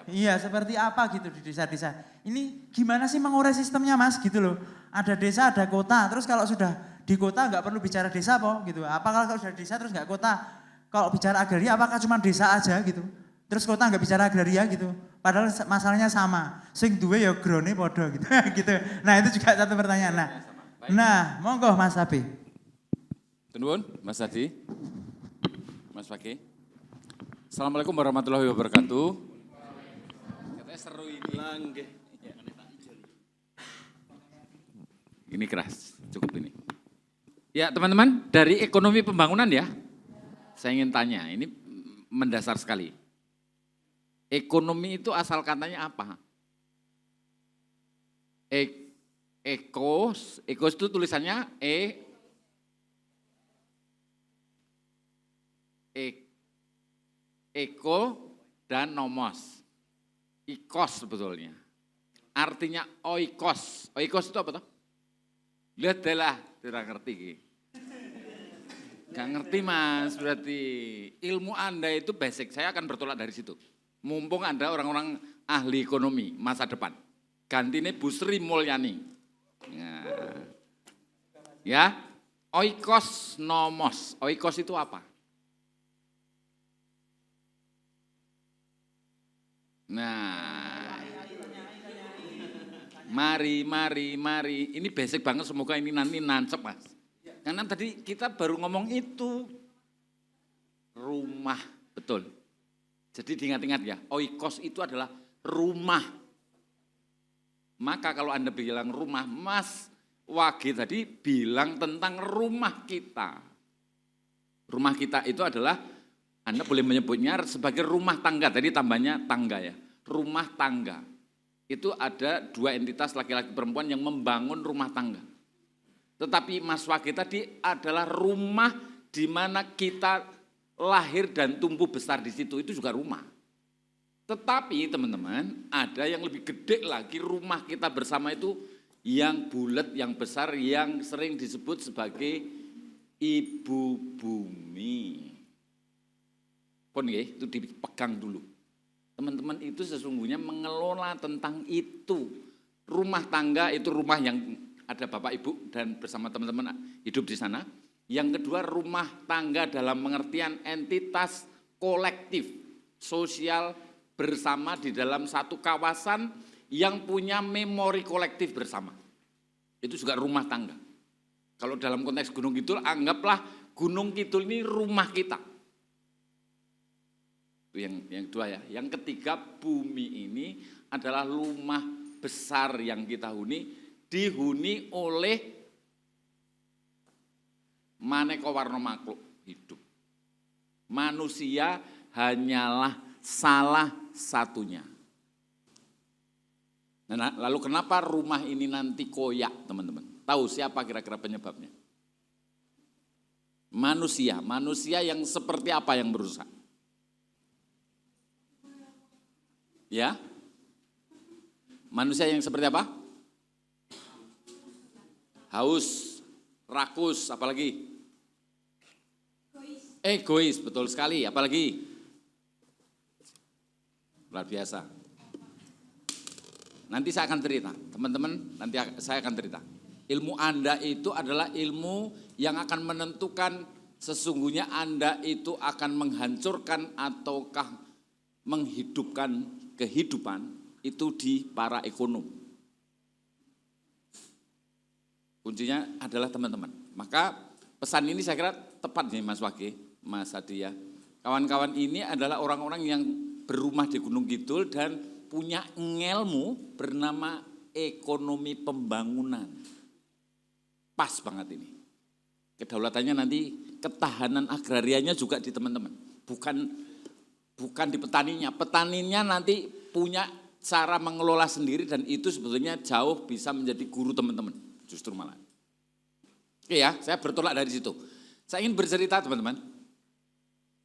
iya seperti apa gitu di desa-desa. Ini gimana sih mengurai sistemnya Mas gitu loh. Ada desa, ada kota, terus kalau sudah di kota nggak perlu bicara desa po gitu. Apakah kalau sudah desa terus nggak kota? Kalau bicara agraria apakah cuma desa aja gitu? Terus kota nggak bicara agraria gitu. Padahal masalahnya sama. Sing duwe ya grone podo gitu. gitu. Nah itu juga satu pertanyaan. Nah monggo Mas Abi. Tunuhun, Mas Hadi, Mas Fakih. Assalamualaikum warahmatullahi wabarakatuh. Katanya seru ini. Ini keras, cukup ini. Ya teman-teman, dari ekonomi pembangunan ya, saya ingin tanya, ini mendasar sekali. Ekonomi itu asal katanya apa? Ekos itu tulisannya eko dan nomos. Ikos sebetulnya. Artinya oikos. Oikos itu apa toh? Lihat deh lah, tidak ngerti. Gak ngerti Mas, berarti ilmu Anda itu basic. Saya akan bertolak dari situ. Mumpung Anda orang-orang ahli ekonomi masa depan. Gantinya Bu Sri Mulyani. Nah. Ya, oikos nomos. Oikos itu apa? Nah, mari. Ini basic banget, semoga ini nanti nancep Mas. Karena tadi kita baru ngomong itu. Rumah, betul. Jadi diingat-ingat ya, oikos itu adalah rumah. Maka kalau Anda bilang rumah, Mas Wage tadi bilang tentang rumah kita. Rumah kita itu adalah, Anda boleh menyebutnya sebagai rumah tangga, tadi tambahnya tangga ya. Rumah tangga, itu ada dua entitas laki-laki perempuan yang membangun rumah tangga. Tetapi Mas Wage tadi adalah rumah di mana kita lahir dan tumbuh besar di situ, itu juga rumah. Tetapi teman-teman, ada yang lebih gede lagi rumah kita bersama itu, yang bulat, yang besar, yang sering disebut sebagai ibu bumi. Pun ya, itu dipegang dulu. Teman-teman itu sesungguhnya mengelola tentang itu. Rumah tangga itu rumah yang ada bapak ibu dan bersama teman-teman hidup di sana. Yang kedua, rumah tangga dalam pengertian entitas kolektif, sosial bersama di dalam satu kawasan yang punya memori kolektif bersama. Itu juga rumah tangga. Kalau dalam konteks Gunung Kidul, anggaplah Gunung Kidul ini rumah kita. Itu yang kedua ya. Yang ketiga, bumi ini adalah rumah besar yang kita dihuni oleh maneka warna makhluk hidup. Manusia hanyalah salah satunya. Nah, lalu kenapa rumah ini nanti koyak, teman-teman? Tahu siapa kira-kira penyebabnya? Manusia yang seperti apa yang berusaha? Ya? Manusia yang seperti apa? Haus, rakus, apalagi? Egois, betul sekali. Apalagi? Luar biasa. Nanti saya akan cerita, teman-teman, nanti saya akan cerita. Ilmu Anda itu adalah ilmu yang akan menentukan sesungguhnya Anda itu akan menghancurkan ataukah menghidupkan kehidupan itu di para ekonom. Kuncinya adalah teman-teman. Maka pesan ini saya kira tepat nih Mas Wage, Mas Hadi ya. Kawan-kawan ini adalah orang-orang yang berumah di Gunung Kidul dan punya ilmu bernama ekonomi pembangunan. Pas banget ini. Kedaulatannya nanti, ketahanan agrarianya juga di teman-teman. Bukan di petaninya. Petaninya nanti punya cara mengelola sendiri dan itu sebetulnya jauh bisa menjadi guru teman-teman. Justru malah. Oke ya, saya bertolak dari situ. Saya ingin bercerita teman-teman.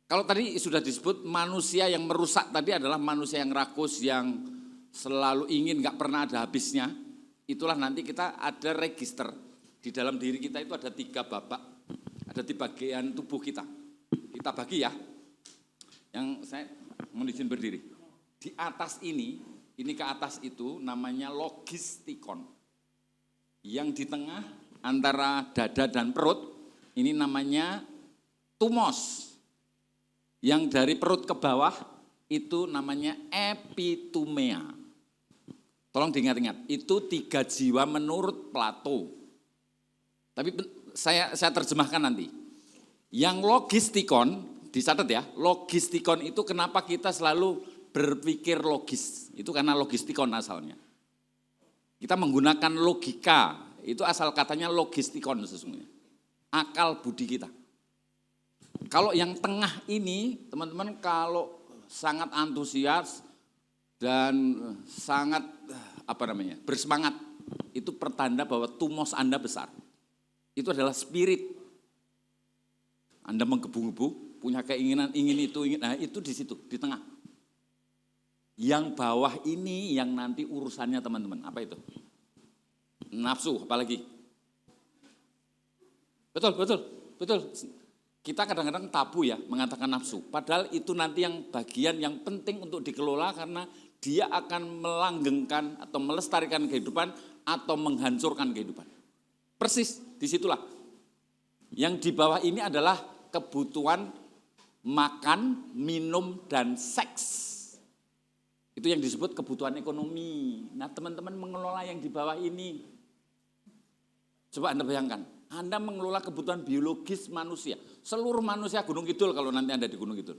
Kalau tadi sudah disebut manusia yang merusak tadi adalah manusia yang rakus, yang selalu ingin gak pernah ada habisnya. Itulah nanti kita ada register. Di dalam diri kita itu ada 3 babak. Ada di bagian tubuh kita. Kita bagi ya. Yang saya mohon izin berdiri. Di atas ini ke atas itu namanya logistikon. Yang di tengah antara dada dan perut, ini namanya tumos. Yang dari perut ke bawah, itu namanya epitumea. Tolong diingat-ingat, itu 3 jiwa menurut Plato. Tapi saya terjemahkan nanti. Yang logistikon, dicatat ya, logistikon itu kenapa kita selalu berpikir logis. Itu karena logistikon asalnya. Kita menggunakan logika, itu asal katanya logistikon sesungguhnya. Akal budi kita. Kalau yang tengah ini, teman-teman kalau sangat antusias dan sangat bersemangat, itu pertanda bahwa tumos Anda besar. Itu adalah spirit. Anda menggebu-gebu, punya keinginan, nah itu di situ, di tengah. Yang bawah ini yang nanti urusannya teman-teman, apa itu? Nafsu, apalagi? Betul. Kita kadang-kadang tabu ya mengatakan nafsu. Padahal itu nanti yang bagian yang penting untuk dikelola karena dia akan melanggengkan atau melestarikan kehidupan atau menghancurkan kehidupan. Persis, disitulah. Yang di bawah ini adalah kebutuhan makan, minum, dan seks. Itu yang disebut kebutuhan ekonomi. Nah teman-teman mengelola yang di bawah ini. Coba Anda bayangkan, Anda mengelola kebutuhan biologis manusia. Seluruh manusia Gunung Kidul kalau nanti Anda di Gunung Kidul.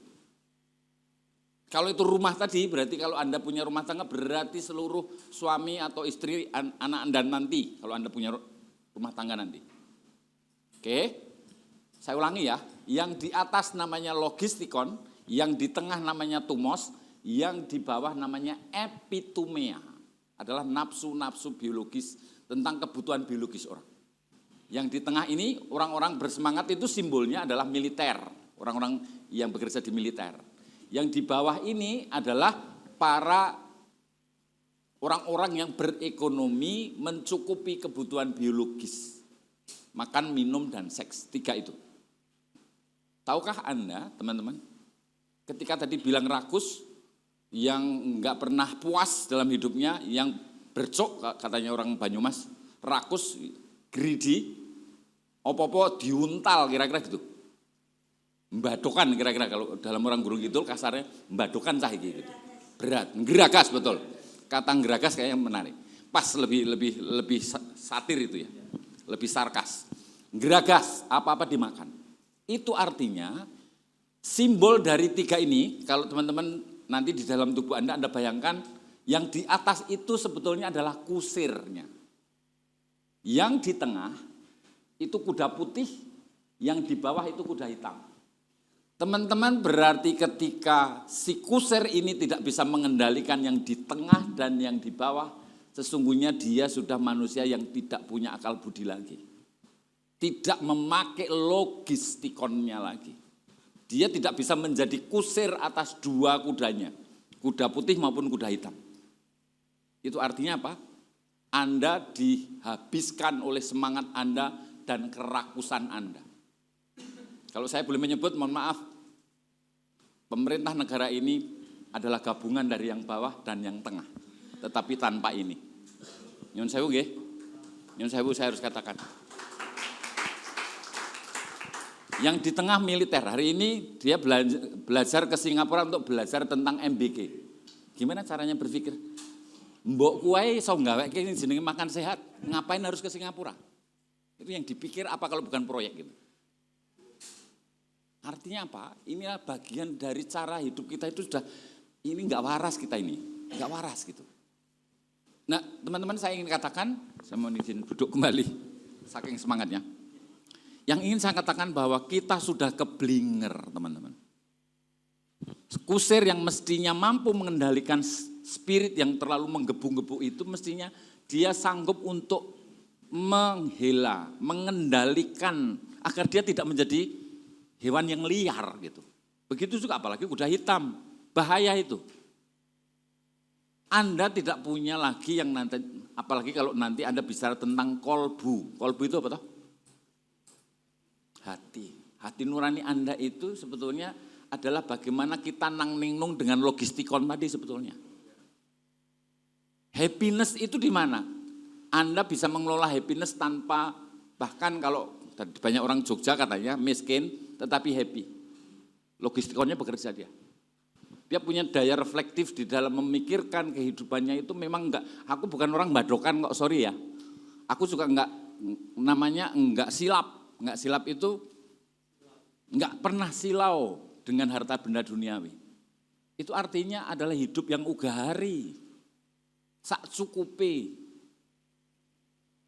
Kalau itu rumah tadi, berarti kalau Anda punya rumah tangga, berarti seluruh suami atau istri, anak Anda nanti, kalau Anda punya rumah tangga nanti. Oke, saya ulangi ya, yang di atas namanya logistikon, yang di tengah namanya tumos, yang di bawah namanya epitumea, adalah nafsu-nafsu biologis tentang kebutuhan biologis orang. Yang di tengah ini orang-orang bersemangat itu simbolnya adalah militer, orang-orang yang bekerja di militer. Yang di bawah ini adalah para orang-orang yang berekonomi mencukupi kebutuhan biologis. Makan, minum, dan seks, 3 itu. Tahukah Anda, teman-teman, ketika tadi bilang rakus, yang enggak pernah puas dalam hidupnya, yang bercok, katanya orang Banyumas, rakus, greedy, opo-opo diuntal kira-kira gitu. Mbadokan kira-kira kalau dalam orang Gunung Kidul kasarnya mbadokan cah gitu. Berat, nggeragas betul. Kata nggeragas kayaknya menarik. Pas lebih satir itu ya. Lebih sarkas. Nggeragas, apa-apa dimakan. Itu artinya simbol dari 3 ini, kalau teman-teman nanti di dalam tubuh Anda bayangkan yang di atas itu sebetulnya adalah kusirnya. Yang di tengah itu kuda putih, yang di bawah itu kuda hitam. Teman-teman berarti ketika si kusir ini tidak bisa mengendalikan yang di tengah dan yang di bawah, sesungguhnya dia sudah manusia yang tidak punya akal budi lagi. Tidak memakai logistikonnya lagi. Dia tidak bisa menjadi kusir atas 2 kudanya, kuda putih maupun kuda hitam. Itu artinya apa? Anda dihabiskan oleh semangat Anda dan kerakusan Anda. Kalau saya boleh menyebut, mohon maaf, pemerintah negara ini adalah gabungan dari yang bawah dan yang tengah, tetapi tanpa ini. Nyun sewu nggih. Nyun sewu saya harus katakan. Yang di tengah militer, hari ini dia belajar ke Singapura untuk belajar tentang MBG. Gimana caranya berpikir? Mbok kuai iso ngaweke jenenge makan sehat, ngapain harus ke Singapura? Itu yang dipikir apa kalau bukan proyek gitu. Artinya apa? Inilah bagian dari cara hidup kita itu sudah, ini enggak waras kita ini, enggak waras gitu. Nah teman-teman saya ingin katakan, saya mau izin duduk kembali, saking semangatnya. Yang ingin saya katakan bahwa kita sudah keblinger teman-teman. Kusir yang mestinya mampu mengendalikan spirit yang terlalu menggebu-gebu itu mestinya dia sanggup untuk menghela, mengendalikan agar dia tidak menjadi hewan yang liar gitu. Begitu juga apalagi kuda hitam, bahaya itu. Anda tidak punya lagi yang nanti, apalagi kalau nanti Anda bicara tentang kolbu. Kolbu itu apa toh? Hati. Hati nurani Anda itu sebetulnya adalah bagaimana kita nang-ningnung dengan logistikon tadi sebetulnya. Happiness itu di mana? Anda bisa mengelola happiness tanpa, bahkan kalau banyak orang Jogja katanya miskin tetapi happy. Logistikonnya bekerja dia. Dia punya daya reflektif di dalam memikirkan kehidupannya itu memang enggak. Aku bukan orang badokan kok, sorry ya. Aku juga enggak silap. Enggak silap itu enggak pernah silau dengan harta benda duniawi. Itu artinya adalah hidup yang ugahari. Sak cukupe.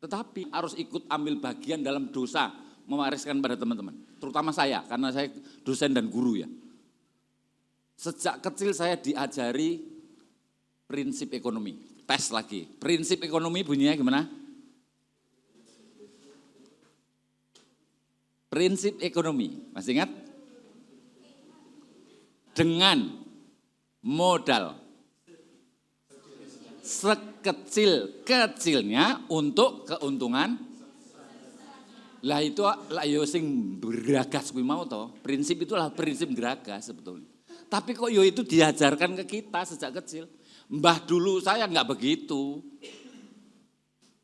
Tetapi harus ikut ambil bagian dalam dosa, mewariskan pada teman-teman. Terutama saya, karena saya dosen dan guru ya. Sejak kecil saya diajari prinsip ekonomi. Tes lagi. Prinsip ekonomi bunyinya gimana? Prinsip ekonomi, masih ingat? Dengan modal sekecil-kecilnya untuk keuntungan. Lah itu lah yo sing geragas kuwi mau to. Prinsip itulah prinsip geragas sebetulnya. Tapi kok yo itu diajarkan ke kita sejak kecil. Mbah dulu saya enggak begitu.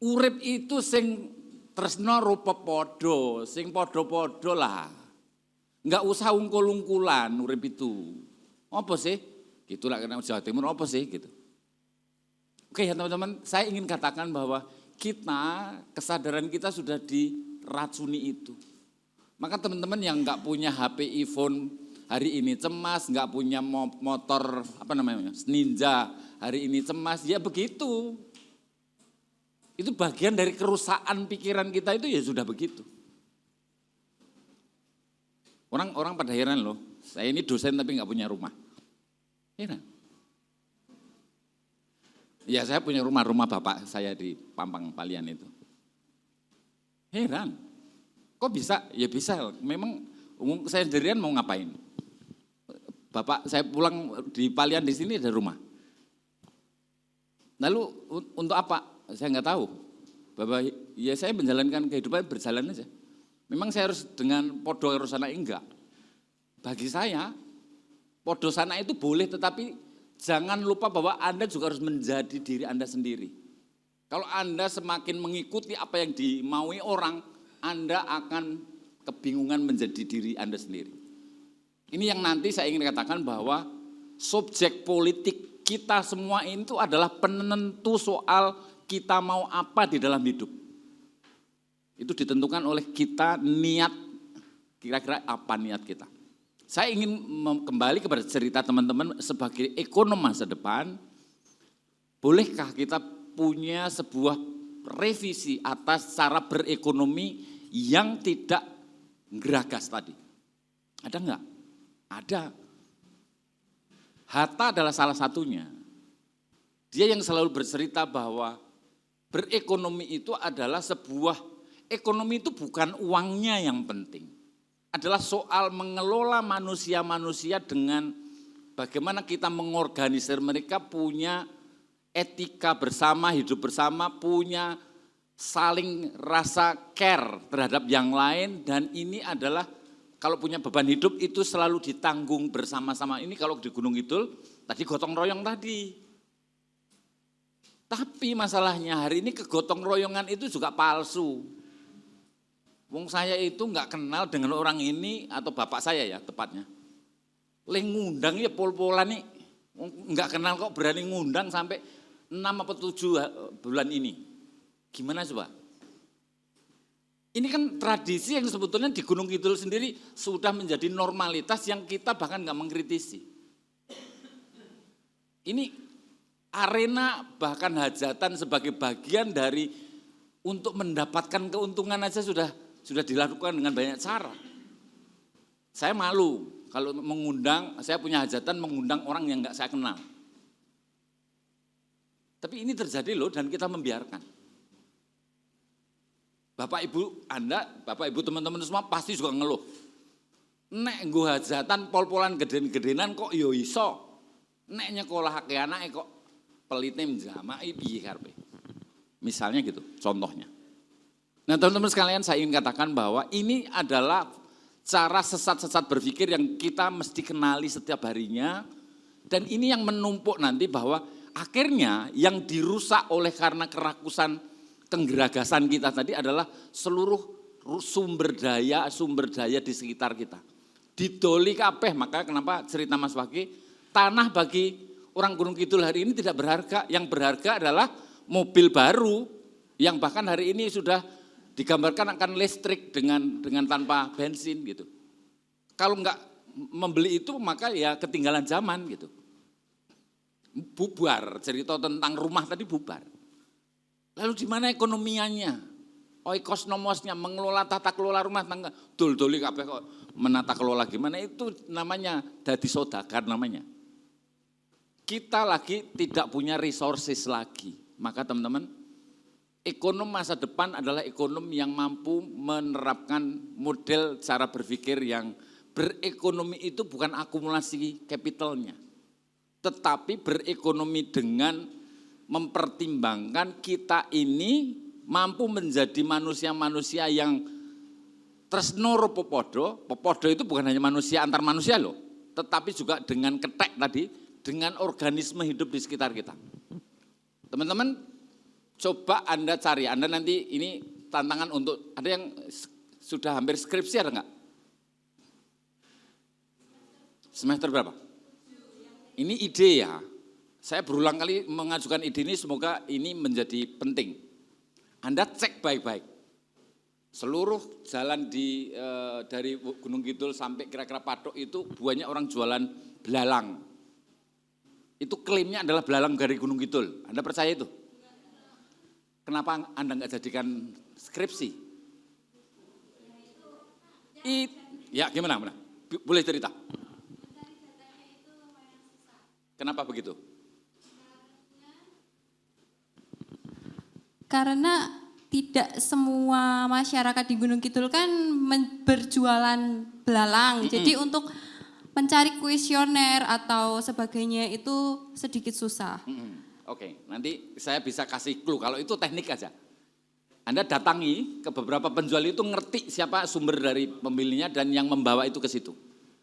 Urip itu sing tresno rupa podo, sing podo-podo lah. Enggak usah ungkul-ungkulan urip itu. Apa sih? Gitulah karena Jawa Timur apa sih gitu. Oke ya teman-teman, saya ingin katakan bahwa kesadaran kita sudah diracuni itu. Maka teman-teman yang enggak punya HP iPhone hari ini cemas, enggak punya motor Ninja hari ini cemas, ya begitu. Itu bagian dari kerusakan pikiran kita itu ya sudah begitu. Orang pada heran loh, saya ini dosen tapi enggak punya rumah. Heran. Ya saya punya rumah bapak saya di Pampang Palian itu. Heran, kok bisa? Ya bisa, memang saya sendirian mau ngapain? Bapak saya pulang di Palian di sini ada rumah. Lalu untuk apa? Saya nggak tahu. Bapak, ya saya menjalankan kehidupan berjalan aja. Memang saya harus dengan podo sana enggak. Bagi saya, podo sana itu boleh tetapi jangan lupa bahwa Anda juga harus menjadi diri Anda sendiri. Kalau Anda semakin mengikuti apa yang dimaui orang, Anda akan kebingungan menjadi diri Anda sendiri. Ini yang nanti saya ingin katakan bahwa subjek politik kita semua itu adalah penentu soal kita mau apa di dalam hidup. Itu ditentukan oleh kita niat, kira-kira apa niat kita. Saya ingin kembali kepada cerita teman-teman sebagai ekonom masa depan. Bolehkah kita punya sebuah revisi atas cara berekonomi yang tidak geragas tadi? Ada enggak? Ada. Hatta adalah salah satunya. Dia yang selalu bercerita bahwa berekonomi itu adalah sebuah, ekonomi itu bukan uangnya yang penting. Adalah soal mengelola manusia-manusia dengan bagaimana kita mengorganisir mereka punya etika bersama, hidup bersama, punya saling rasa care terhadap yang lain, dan ini adalah kalau punya beban hidup itu selalu ditanggung bersama-sama. Ini kalau di Gunung Kidul tadi gotong royong tadi. Tapi masalahnya hari ini kegotong royongan itu juga palsu. Wong saya itu enggak kenal dengan orang ini atau bapak saya ya tepatnya. Ngundang ya pol-polan nih, enggak kenal kok berani ngundang sampai 6 atau 7 bulan ini. Gimana coba? Ini kan tradisi yang sebetulnya di Gunung Kidul sendiri sudah menjadi normalitas yang kita bahkan enggak mengkritisi. Ini arena bahkan hajatan sebagai bagian dari untuk mendapatkan keuntungan aja sudah dilakukan dengan banyak cara. Saya malu kalau mengundang, saya punya hajatan mengundang orang yang enggak saya kenal. Tapi ini terjadi loh dan kita membiarkan. Bapak Ibu Anda, Bapak Ibu teman-teman semua pasti juga ngeluh. Nek nggo hajatan pol-polan geden-gedenan kok yo iso. Nek nyekolahake anake kok pelite njamaki piye karepe. Misalnya gitu, contohnya. Nah teman-teman sekalian saya ingin katakan bahwa ini adalah cara sesat-sesat berpikir yang kita mesti kenali setiap harinya. Dan ini yang menumpuk nanti bahwa akhirnya yang dirusak oleh karena kerakusan kenggeragasan kita tadi adalah seluruh sumber daya di sekitar kita. Didoli kabeh, maka kenapa cerita Mas Waki, tanah bagi orang Gunung Kidul hari ini tidak berharga. Yang berharga adalah mobil baru yang bahkan hari ini sudah digambarkan akan listrik dengan tanpa bensin gitu. Kalau enggak membeli itu maka ya ketinggalan zaman gitu. Bubar, cerita tentang rumah tadi bubar. Lalu di mana ekonomianya? Oikosnomosnya, mengelola tata kelola rumah tangga. Dol-doli kabeh kok menata kelola gimana, itu namanya dadi sodagar namanya. Kita lagi tidak punya resources lagi. Maka teman-teman, ekonom masa depan adalah ekonom yang mampu menerapkan model cara berpikir yang berekonomi itu bukan akumulasi kapitalnya, tetapi berekonomi dengan mempertimbangkan kita ini mampu menjadi manusia-manusia yang tresno popodo. Popodo itu bukan hanya manusia antar manusia loh, tetapi juga dengan ketek tadi, dengan organisme hidup di sekitar kita. Teman-teman, coba Anda cari, Anda nanti ini tantangan untuk, ada yang sudah hampir skripsi ada enggak? Semester berapa? Ini ide ya, saya berulang kali mengajukan ide ini, semoga ini menjadi penting. Anda cek baik-baik, seluruh jalan dari Gunung Kidul sampai kira-kira Patok itu banyak orang jualan belalang. Itu klaimnya adalah belalang dari Gunung Kidul, Anda percaya itu? Kenapa Anda enggak jadikan skripsi? Ya gimana? Boleh cerita? Kenapa begitu? Karena tidak semua masyarakat di Gunung Kidul kan berjualan belalang. Jadi untuk mencari kuesioner atau sebagainya itu sedikit susah. Oke, nanti saya bisa kasih clue, kalau itu teknik aja. Anda datangi ke beberapa penjual itu, ngerti siapa sumber dari pembelinya dan yang membawa itu ke situ.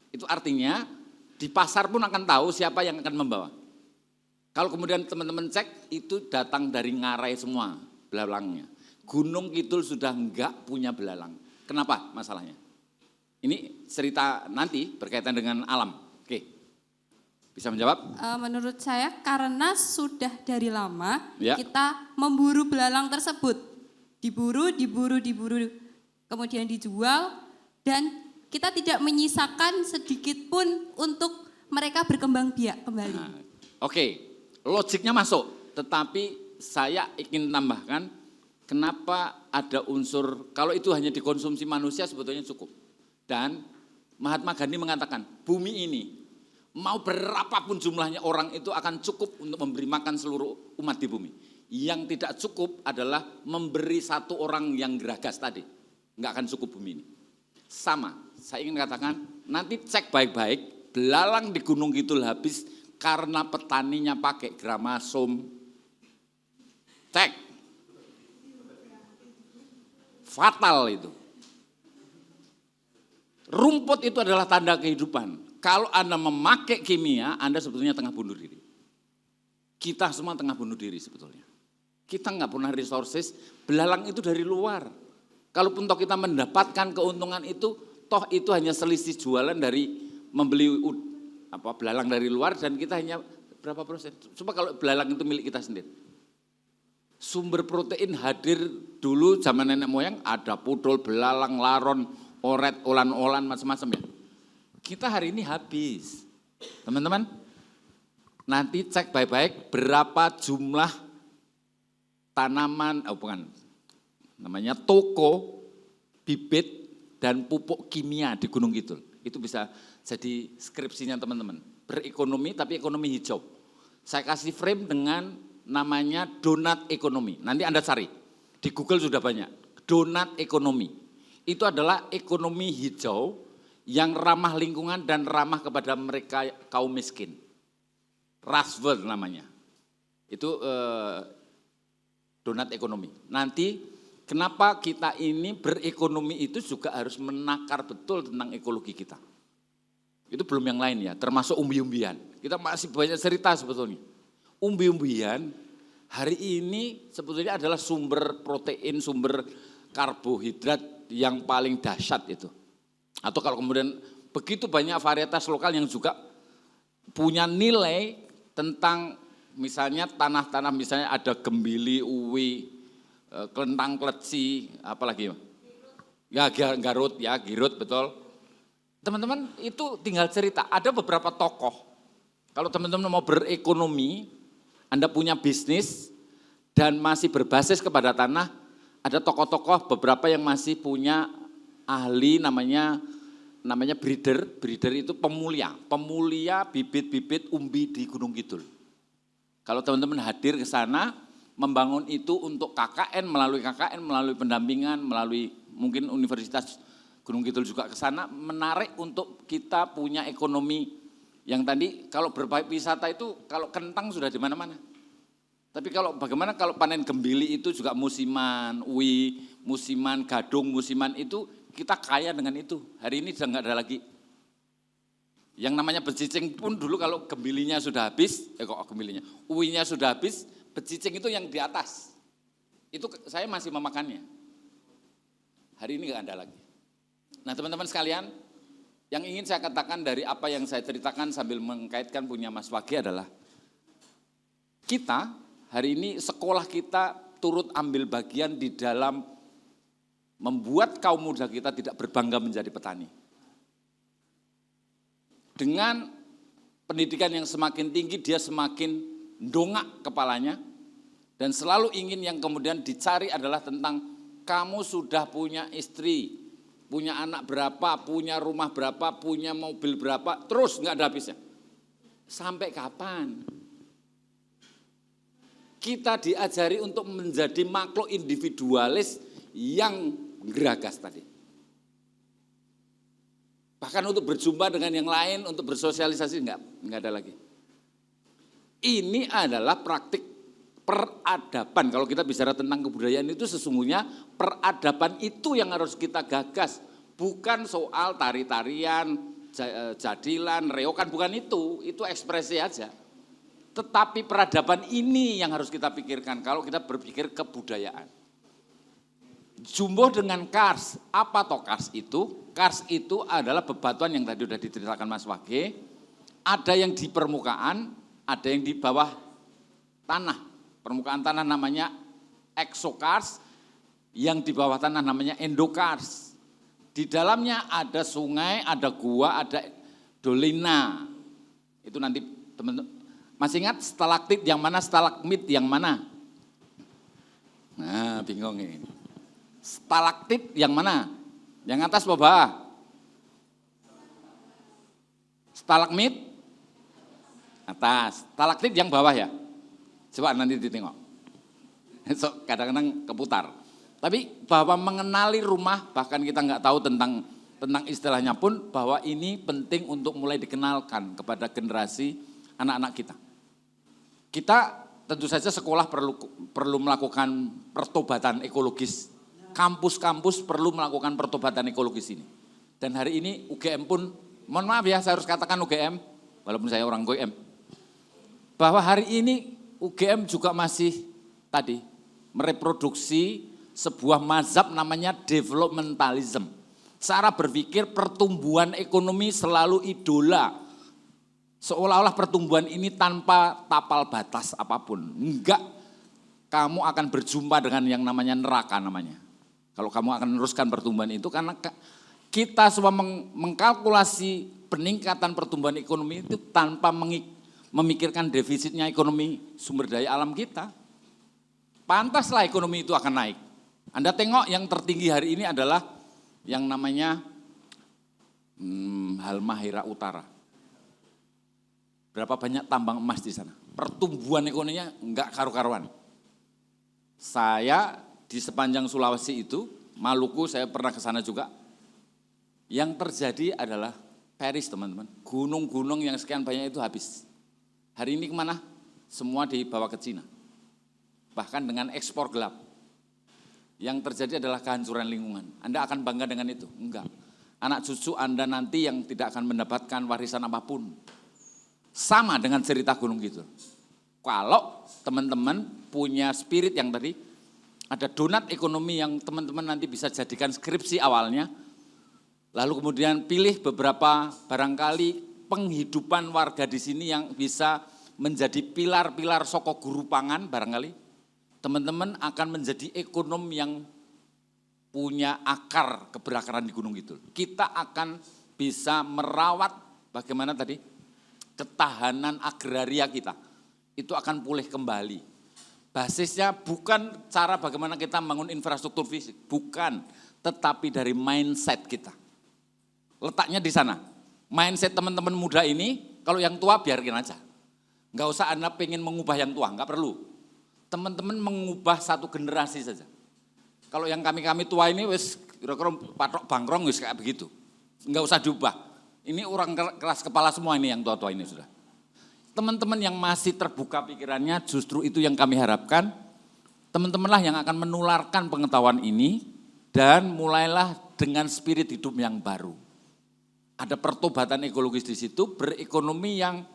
Itu artinya di pasar pun akan tahu siapa yang akan membawa. Kalau kemudian teman-teman cek, itu datang dari Ngarai semua belalangnya. Gunung Kidul sudah enggak punya belalang. Kenapa masalahnya? Ini cerita nanti berkaitan dengan alam. Oke, bisa menjawab? Menurut saya karena sudah dari lama Ya. kita memburu belalang tersebut. Diburu, kemudian dijual, dan kita tidak menyisakan sedikit pun untuk mereka berkembang biak kembali. Nah, oke, logiknya masuk, tetapi saya ingin tambahkan kenapa ada unsur, kalau itu hanya dikonsumsi manusia sebetulnya cukup. Dan Mahatma Gandhi mengatakan, bumi ini mau berapapun jumlahnya orang itu akan cukup untuk memberi makan seluruh umat di bumi. Yang tidak cukup adalah memberi satu orang yang geragas tadi. Enggak akan cukup bumi ini. Sama, saya ingin katakan, nanti cek baik-baik, belalang di Gunung Kidul habis karena petaninya pakai gramasum. Cek. Fatal itu. Rumput itu adalah tanda kehidupan. Kalau Anda memakai kimia, Anda sebetulnya tengah bunuh diri. Kita semua tengah bunuh diri sebetulnya. Kita nggak punya resources, belalang itu dari luar. Kalaupun toh kita mendapatkan keuntungan itu, toh itu hanya selisih jualan dari membeli belalang dari luar, dan kita hanya berapa persen. Coba kalau belalang itu milik kita sendiri. Sumber protein hadir dulu zaman nenek moyang, ada pudol, belalang, laron, oret, olan-olan, macam-macam ya. Kita hari ini habis. Teman-teman, nanti cek baik-baik berapa jumlah tanaman, namanya toko, bibit, dan pupuk kimia di Gunung Kidul. Itu bisa jadi skripsinya teman-teman. Berekonomi tapi ekonomi hijau. Saya kasih frame dengan namanya donat ekonomi. Nanti Anda cari, di Google sudah banyak. Donat ekonomi. Itu adalah ekonomi hijau yang ramah lingkungan dan ramah kepada mereka kaum miskin. Roosevelt namanya. Itu donat ekonomi. Nanti Kenapa kita ini berekonomi itu juga harus menakar betul tentang ekologi kita. Itu belum yang lain ya, termasuk umbi-umbian. Kita masih banyak cerita sebetulnya. Umbi-umbian hari ini sebetulnya adalah sumber protein, sumber karbohidrat yang paling dahsyat itu. Atau kalau kemudian begitu banyak varietas lokal yang juga punya nilai tentang misalnya tanah-tanah, misalnya ada gembili, uwi, kelentang kleci, apalagi ya garut ya, girut betul. Teman-teman itu tinggal cerita, ada beberapa tokoh. Kalau teman-teman mau berekonomi, Anda punya bisnis dan masih berbasis kepada tanah, ada tokoh-tokoh beberapa yang masih punya ahli namanya breeder. Breeder itu pemulia bibit-bibit umbi di Gunung Kidul. Kalau teman-teman hadir ke sana, membangun itu untuk KKN, melalui pendampingan, melalui mungkin Universitas Gunung Kidul juga ke sana, menarik untuk kita punya ekonomi yang tadi kalau berwisata itu kalau kentang sudah di mana-mana. Tapi bagaimana kalau panen gembili itu juga musiman, uwi, musiman, gadung, musiman itu kita kaya dengan itu. Hari ini sudah nggak ada lagi. Yang namanya becicing pun dulu kalau gembilinya sudah habis, uwinya sudah habis, becicing itu yang di atas. Itu saya masih memakannya. Hari ini nggak ada lagi. Nah teman-teman sekalian, yang ingin saya katakan dari apa yang saya ceritakan sambil mengkaitkan punya Mas Wagi adalah kita hari ini sekolah kita turut ambil bagian di dalam membuat kaum muda kita tidak berbangga menjadi petani. Dengan pendidikan yang semakin tinggi, dia semakin dongak kepalanya dan selalu ingin yang kemudian dicari adalah tentang kamu sudah punya istri, punya anak berapa, punya rumah berapa, punya mobil berapa, terus nggak ada habisnya. Sampai kapan? Kita diajari untuk menjadi makhluk individualis yang geragas tadi. Bahkan untuk berjumpa dengan yang lain, untuk bersosialisasi enggak ada lagi. Ini adalah praktik peradaban. Kalau kita bicara tentang kebudayaan itu sesungguhnya peradaban itu yang harus kita gagas. Bukan soal tari-tarian, jadilan, reokan, bukan itu ekspresi aja. Tetapi peradaban ini yang harus kita pikirkan kalau kita berpikir kebudayaan. Jumbo dengan kars, apa toh kars itu? Kars itu adalah bebatuan yang tadi sudah diceritakan Mas Wage, ada yang di permukaan, ada yang di bawah tanah. Permukaan tanah namanya exokars, yang di bawah tanah namanya endokars. Di dalamnya ada sungai, ada gua, ada dolina. Itu nanti teman-teman, masih ingat stalaktit yang mana, stalagmit yang mana? Nah bingung ini. Stalaktit yang mana? Yang atas apa bawah? Stalagmit? Atas. Stalaktit yang bawah ya? Coba nanti ditengok. So, kadang-kadang keputar. Tapi bahwa mengenali rumah, bahkan kita nggak tahu tentang istilahnya pun, bahwa ini penting untuk mulai dikenalkan kepada generasi anak-anak kita. Kita tentu saja sekolah perlu melakukan pertobatan ekologis. Kampus-kampus perlu melakukan pertobatan ekologis ini. Dan hari ini UGM pun, mohon maaf ya saya harus katakan UGM, walaupun saya orang UGM. Bahwa hari ini UGM juga masih tadi mereproduksi sebuah mazhab namanya developmentalism. Cara berpikir pertumbuhan ekonomi selalu idola. Seolah-olah pertumbuhan ini tanpa tapal batas apapun. Enggak, kamu akan berjumpa dengan yang namanya neraka namanya. Kalau kamu akan meneruskan pertumbuhan itu karena kita semua mengkalkulasi peningkatan pertumbuhan ekonomi itu tanpa memikirkan defisitnya ekonomi sumber daya alam kita. Pantaslah ekonomi itu akan naik. Anda tengok yang tertinggi hari ini adalah yang namanya Halmahera Utara. Berapa banyak tambang emas di sana. Pertumbuhan ekonominya enggak karu-karuan. Saya di sepanjang Sulawesi itu, Maluku saya pernah ke sana juga. Yang terjadi adalah Paris teman-teman. Gunung-gunung yang sekian banyak itu habis. Hari ini kemana? Semua dibawa ke Cina. Bahkan dengan ekspor gelap. yang terjadi adalah kehancuran lingkungan. Anda akan bangga dengan itu? Enggak. Anak cucu Anda nanti yang tidak akan mendapatkan warisan apapun. Sama dengan cerita Gunung Kidul. Kalau teman-teman punya spirit yang tadi, ada donat ekonomi yang teman-teman nanti bisa jadikan skripsi awalnya, lalu kemudian pilih beberapa barangkali penghidupan warga di sini yang bisa menjadi pilar-pilar soko guru pangan barangkali, teman-teman akan menjadi ekonom yang punya akar keberakaran di Gunung Kidul. Kita akan bisa merawat bagaimana tadi ketahanan agraria kita. Itu akan pulih kembali. Basisnya bukan cara bagaimana kita membangun infrastruktur fisik, bukan, tetapi dari mindset kita. Letaknya di sana. Mindset teman-teman muda ini, kalau yang tua biarkan aja. Enggak usah Anda pengen mengubah yang tua, enggak perlu. Teman-teman mengubah satu generasi saja. Kalau yang kami-kami tua ini wis kira-kira patok bangkrong wis kayak begitu. Enggak usah diubah. Ini orang keras kepala semua ini yang tua-tua ini sudah. Teman-teman yang masih terbuka pikirannya justru itu yang kami harapkan. Teman-temanlah yang akan menularkan pengetahuan ini dan mulailah dengan spirit hidup yang baru. Ada pertobatan ekologis di situ, berekonomi yang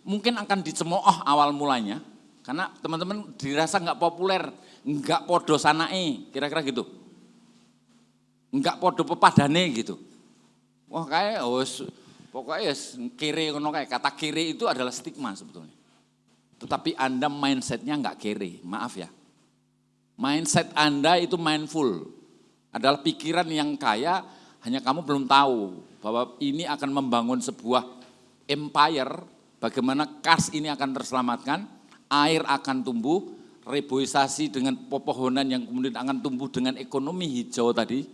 mungkin akan dicemooh awal mulanya. Karena teman-teman dirasa nggak populer, nggak podo sanae, kira-kira gitu. Nggak podo pepadane gitu. Wah kayak pokoknya kere, kata kere itu adalah stigma sebetulnya. Tetapi Anda mindsetnya nggak kere, maaf ya. Mindset Anda itu mindful, adalah pikiran yang kaya, hanya kamu belum tahu bahwa ini akan membangun sebuah empire, bagaimana kas ini akan terselamatkan, air akan tumbuh, reboisasi dengan pepohonan yang kemudian akan tumbuh dengan ekonomi hijau tadi,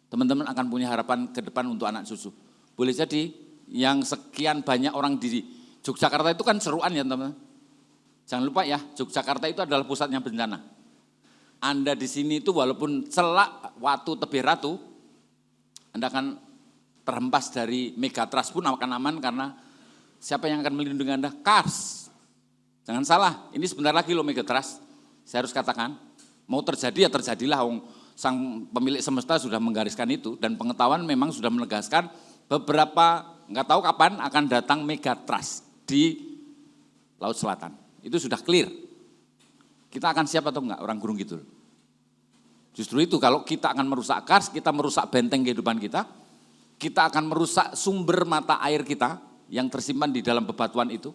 teman-teman akan punya harapan ke depan untuk anak cucu. Boleh jadi yang sekian banyak orang di Yogyakarta itu kan seruan ya teman-teman. Jangan lupa ya, Yogyakarta itu adalah pusatnya bencana. Anda di sini itu walaupun celak Watu Tebih Ratu, Anda akan terhempas dari megatrust pun akan aman karena siapa yang akan melindungi Anda? Kars. Jangan salah, ini sebentar lagi loh megatrust. Saya harus katakan, mau terjadi ya terjadilah. Sang pemilik semesta sudah menggariskan itu dan pengetahuan memang sudah menegaskan beberapa nggak tahu kapan akan datang megatrust di Laut Selatan. Itu sudah clear. Kita akan siap atau enggak orang Gunung Kidul? Justru itu kalau kita akan merusak kars, kita merusak benteng kehidupan kita akan merusak sumber mata air kita yang tersimpan di dalam bebatuan itu,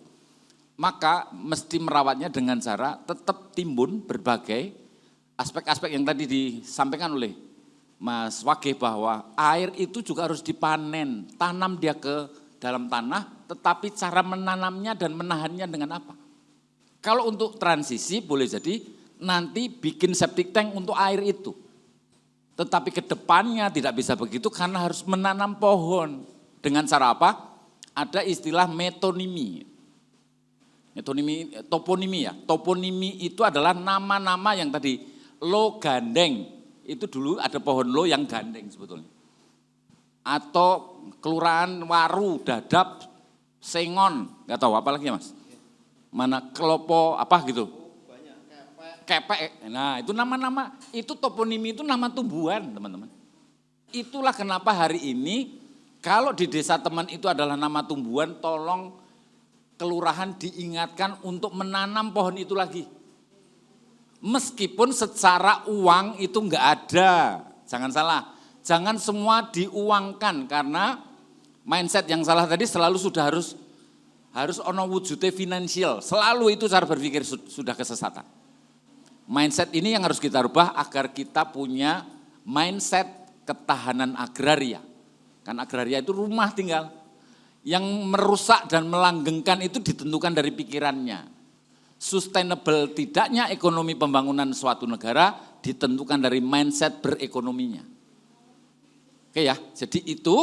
maka mesti merawatnya dengan cara tetap timbun berbagai aspek-aspek yang tadi disampaikan oleh Mas Wage bahwa air itu juga harus dipanen, tanam dia ke dalam tanah, tetapi cara menanamnya dan menahannya dengan apa? Kalau untuk transisi boleh jadi nanti bikin septic tank untuk air itu. Tetapi ke depannya tidak bisa begitu karena harus menanam pohon. Dengan cara apa? Ada istilah metonimi. Toponimi ya. Toponimi itu adalah nama-nama yang tadi lo gandeng. Itu dulu ada pohon lo yang gandeng sebetulnya. Atau kelurahan Waru, Dadap, Sengon, nggak tahu apa lagi ya Mas? Mana Kelopo apa gitu? Kepek. Nah itu nama-nama, itu toponimi itu nama tumbuhan teman-teman. Itulah kenapa hari ini kalau di desa teman itu adalah nama tumbuhan, tolong kelurahan diingatkan untuk menanam pohon itu lagi. Meskipun secara uang itu enggak ada, jangan salah. Jangan semua diuangkan karena mindset yang salah tadi selalu sudah harus ono wujudnya finansial. Selalu itu cara berpikir sudah kesesatan. Mindset ini yang harus kita rubah agar kita punya mindset ketahanan agraria. Kan agraria itu rumah tinggal. Yang merusak dan melanggengkan itu ditentukan dari pikirannya. Sustainable tidaknya ekonomi pembangunan suatu negara ditentukan dari mindset berekonominya. Oke ya, jadi itu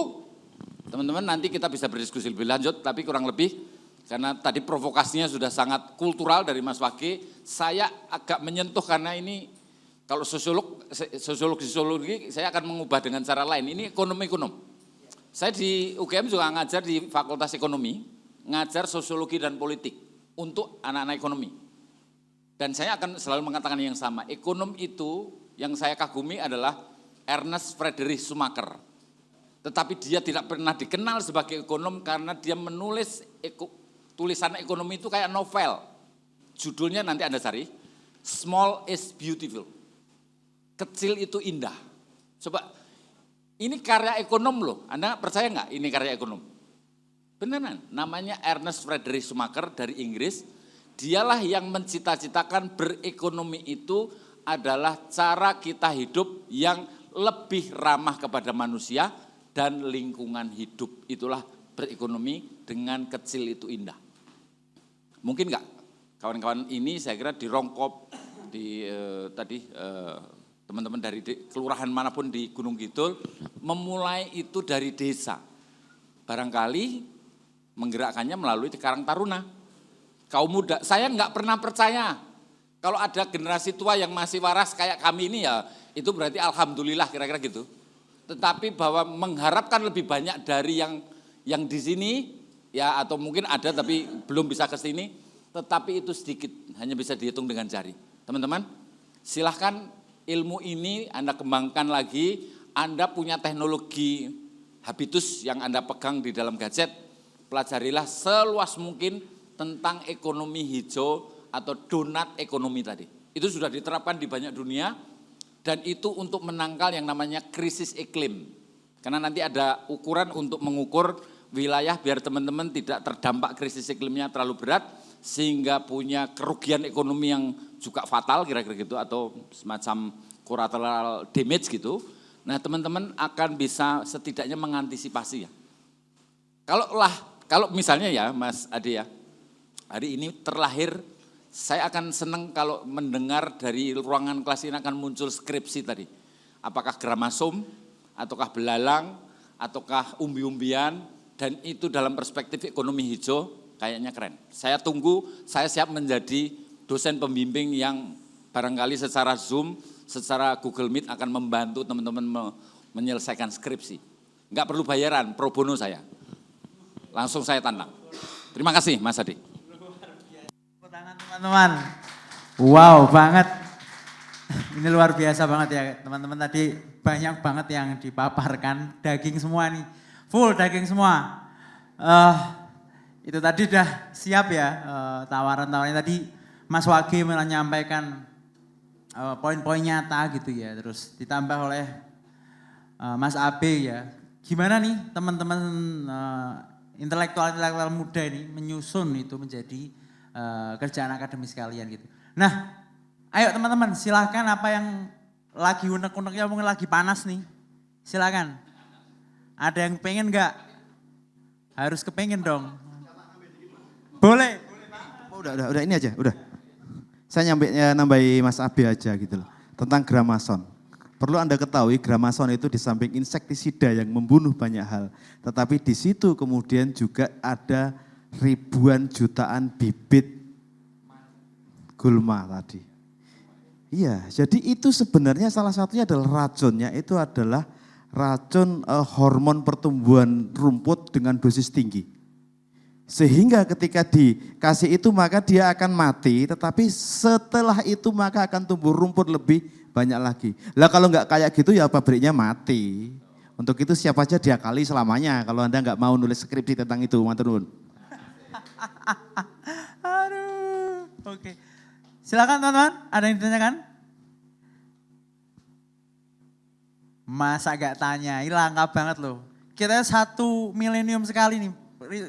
teman-teman nanti kita bisa berdiskusi lebih lanjut, tapi kurang lebih karena tadi provokasinya sudah sangat kultural dari Mas Wage, saya agak menyentuh karena ini kalau sosiologi saya akan mengubah dengan cara lain, ini ekonom. Saya di UGM juga ngajar di Fakultas Ekonomi, ngajar sosiologi dan politik untuk anak-anak ekonomi. Dan saya akan selalu mengatakan yang sama, ekonom itu yang saya kagumi adalah Ernest Friedrich Schumacher. Tetapi dia tidak pernah dikenal sebagai ekonom karena dia menulis tulisan ekonomi itu kayak novel. Judulnya nanti Anda cari, Small is Beautiful. Kecil itu indah. Coba, ini karya ekonom loh. Anda percaya nggak ini karya ekonom? Beneran, namanya Ernest Friedrich Schumacher dari Inggris. Dialah yang mencita-citakan berekonomi itu adalah cara kita hidup yang lebih ramah kepada manusia dan lingkungan hidup. Itulah berekonomi dengan kecil itu indah. Mungkin enggak kawan-kawan ini saya kira di Rongkop, di teman-teman dari kelurahan manapun di Gunung Kidul memulai itu dari desa. Barangkali menggerakkannya melalui Karang Taruna. Kaum muda, saya enggak pernah percaya kalau ada generasi tua yang masih waras kayak kami ini ya itu berarti alhamdulillah kira-kira gitu. Tetapi bahwa mengharapkan lebih banyak dari yang di sini ya atau mungkin ada tapi belum bisa ke sini, tetapi itu sedikit, hanya bisa dihitung dengan jari. Teman-teman, silahkan ilmu ini Anda kembangkan lagi, Anda punya teknologi habitus yang Anda pegang di dalam gadget, pelajarilah seluas mungkin tentang ekonomi hijau atau donat ekonomi tadi. Itu sudah diterapkan di banyak dunia dan itu untuk menangkal yang namanya krisis iklim. Karena nanti ada ukuran untuk mengukur wilayah biar teman-teman tidak terdampak krisis iklimnya terlalu berat sehingga punya kerugian ekonomi yang juga fatal kira-kira gitu atau semacam collateral damage gitu. Nah, teman-teman akan bisa setidaknya mengantisipasi ya. Kalau misalnya ya Mas Ade ya, hari ini terlahir, saya akan senang kalau mendengar dari ruangan kelas ini akan muncul skripsi tadi. Apakah gramasum, ataukah belalang, ataukah umbi-umbian, dan itu dalam perspektif ekonomi hijau kayaknya keren. Saya tunggu, saya siap menjadi dosen pembimbing yang barangkali secara Zoom, secara Google Meet akan membantu teman-teman menyelesaikan skripsi. Enggak perlu bayaran, pro bono saya. Langsung saya tantang. Terima kasih Mas Ade. Teman-teman, wow banget, ini luar biasa banget ya teman-teman, tadi banyak banget yang dipaparkan, daging semua nih, full daging semua. Itu tadi udah siap ya tawaran-tawarannya tadi Mas Wage menyampaikan poin-poin nyata gitu ya, terus ditambah oleh Mas Abe ya. Gimana nih teman-teman intelektual muda ini menyusun itu menjadi kerjaan akademis kalian gitu. Nah, ayo teman-teman silahkan apa yang lagi unek-uneknya mungkin lagi panas nih. Silakan. Ada yang pengen nggak? Harus kepengen dong. Boleh. Udah ini aja, udah. Saya nambahi Mas Abi aja gitu loh. Tentang gramason. Perlu Anda ketahui gramason itu di samping insektisida yang membunuh banyak hal. Tetapi di situ kemudian juga ada ribuan jutaan bibit gulma tadi. Iya, jadi itu sebenarnya salah satunya adalah racunnya itu adalah racun hormon pertumbuhan rumput dengan dosis tinggi. Sehingga ketika dikasih itu maka dia akan mati, tetapi setelah itu maka akan tumbuh rumput lebih banyak lagi. Lah kalau nggak kayak gitu ya pabriknya mati. Untuk itu siap aja diakali selamanya kalau Anda nggak mau nulis skripsi tentang itu, matur nuwun. Aduh, oke. Silakan teman-teman, ada yang ditanyakan? Masa gak tanya, ini langka banget loh. Kita 1 milenium sekali nih.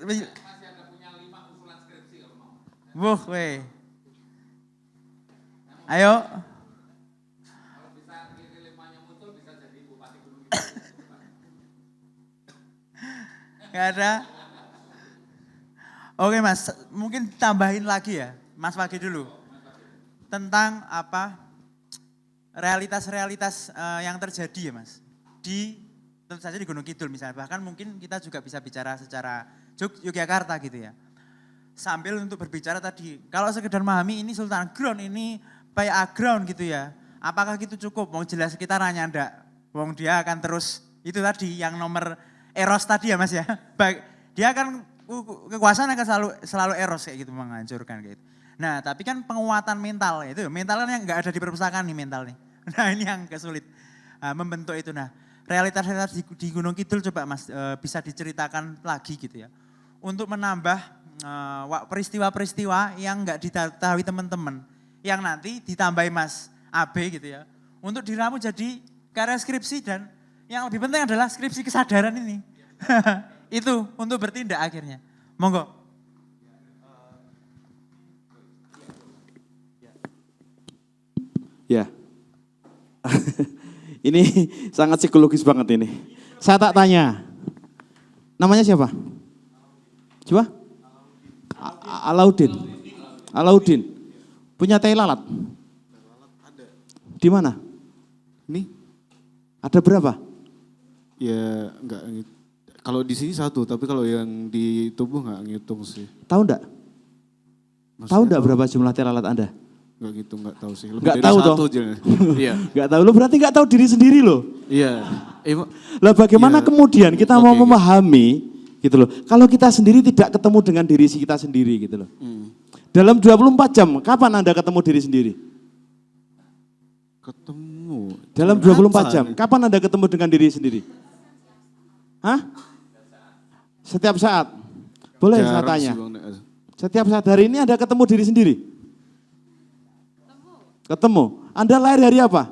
Masih ada punya 5 usulan skripsi kalau mau. Wuh, weh. Ayo. Kalau bisa kiri 5-nya muncul bisa jadi Bupati Gunung Kidul. Gak ada. Oke Mas, mungkin tambahin lagi ya, Mas Wage dulu. Tentang apa realitas-realitas yang terjadi ya Mas. Tentu saja di Gunung Kidul misalnya, bahkan mungkin kita juga bisa bicara secara Yogyakarta gitu ya. Sambil untuk berbicara tadi, kalau sekedar memahami ini Sultan Ground, ini Bay Ground gitu ya. Apakah itu cukup? Mau jelas sekitarnya enggak? Wong dia akan terus, itu tadi yang nomor Eros tadi ya Mas ya. Dia akan kekuasaan akan selalu eros kayak gitu, menghancurkan kayak gitu. Nah tapi kan penguatan mental itu, mental kan yang nggak ada di perpustakaan nih mental nih. Nah ini yang kesulit, membentuk itu. Nah realitas-realitas di Gunung Kidul coba Mas bisa diceritakan lagi gitu ya. Untuk menambah peristiwa-peristiwa yang nggak diketahui teman-teman. Yang nanti ditambahi Mas AB gitu ya. Untuk diramu jadi karya skripsi dan yang lebih penting adalah skripsi kesadaran ini. Itu untuk bertindak akhirnya. Monggo. Ya. Ini sangat psikologis banget ini. Saya tak tanya. Namanya siapa? Coba? Alauddin. Alauddin. Punya tai lalat? Ada. Di mana? Ini? Ada berapa? Ya enggak, kalau di sini satu, tapi kalau yang di tubuh enggak ngitung sih. Tahu enggak? Tahu enggak berapa jumlah tai lalat Anda? Enggak gitu, enggak tahu sih. Lebih Enggak dari tahu satu toh? aja. Iya. Enggak tahu, lo berarti enggak tahu diri sendiri lo. Iya. Lah bagaimana Iya. kemudian kita mau Oke, memahami gitu loh. Kalau kita sendiri tidak ketemu dengan diri kita sendiri gitu loh. Hmm. Dalam 24 jam, kapan Anda ketemu diri sendiri? Ketemu. Dalam 24 jam, kapan Anda ketemu dengan diri sendiri? Hah? Setiap saat. Boleh saya Jarang tanya? sih, Bang. Setiap saat hari ini Anda ketemu diri sendiri? Ketemu. Anda lahir hari apa?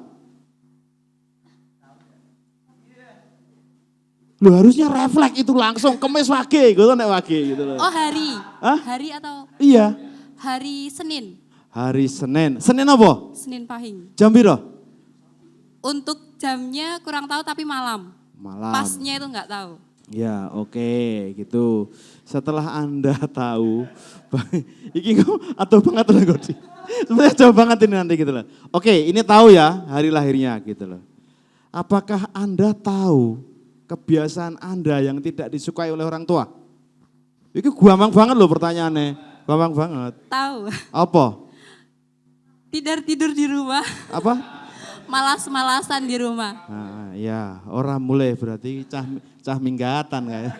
Loh harusnya refleks itu langsung Kemis wage gitu nek wage gitu loh. Oh hari. Hah? Hari atau Iya. hari Senin? Hari Senin. Senin apa? Senin Pahing. Jam piro? Untuk jamnya kurang tahu tapi malam. Malam. Pasnya itu nggak tahu. Ya oke gitu. Setelah Anda tahu, iki kok atau banget lah Godi. Sebenarnya jauh banget ini nanti gitu loh. Oke ini tahu ya hari lahirnya gitu loh. Apakah Anda tahu kebiasaan Anda yang tidak disukai oleh orang tua? Ini gampang banget loh pertanyaannya. Gampang banget. Tahu. Apa? Tidur di rumah. Apa? Malas-malasan di rumah. Nah, ya orang mulai berarti cah minggatan kayak.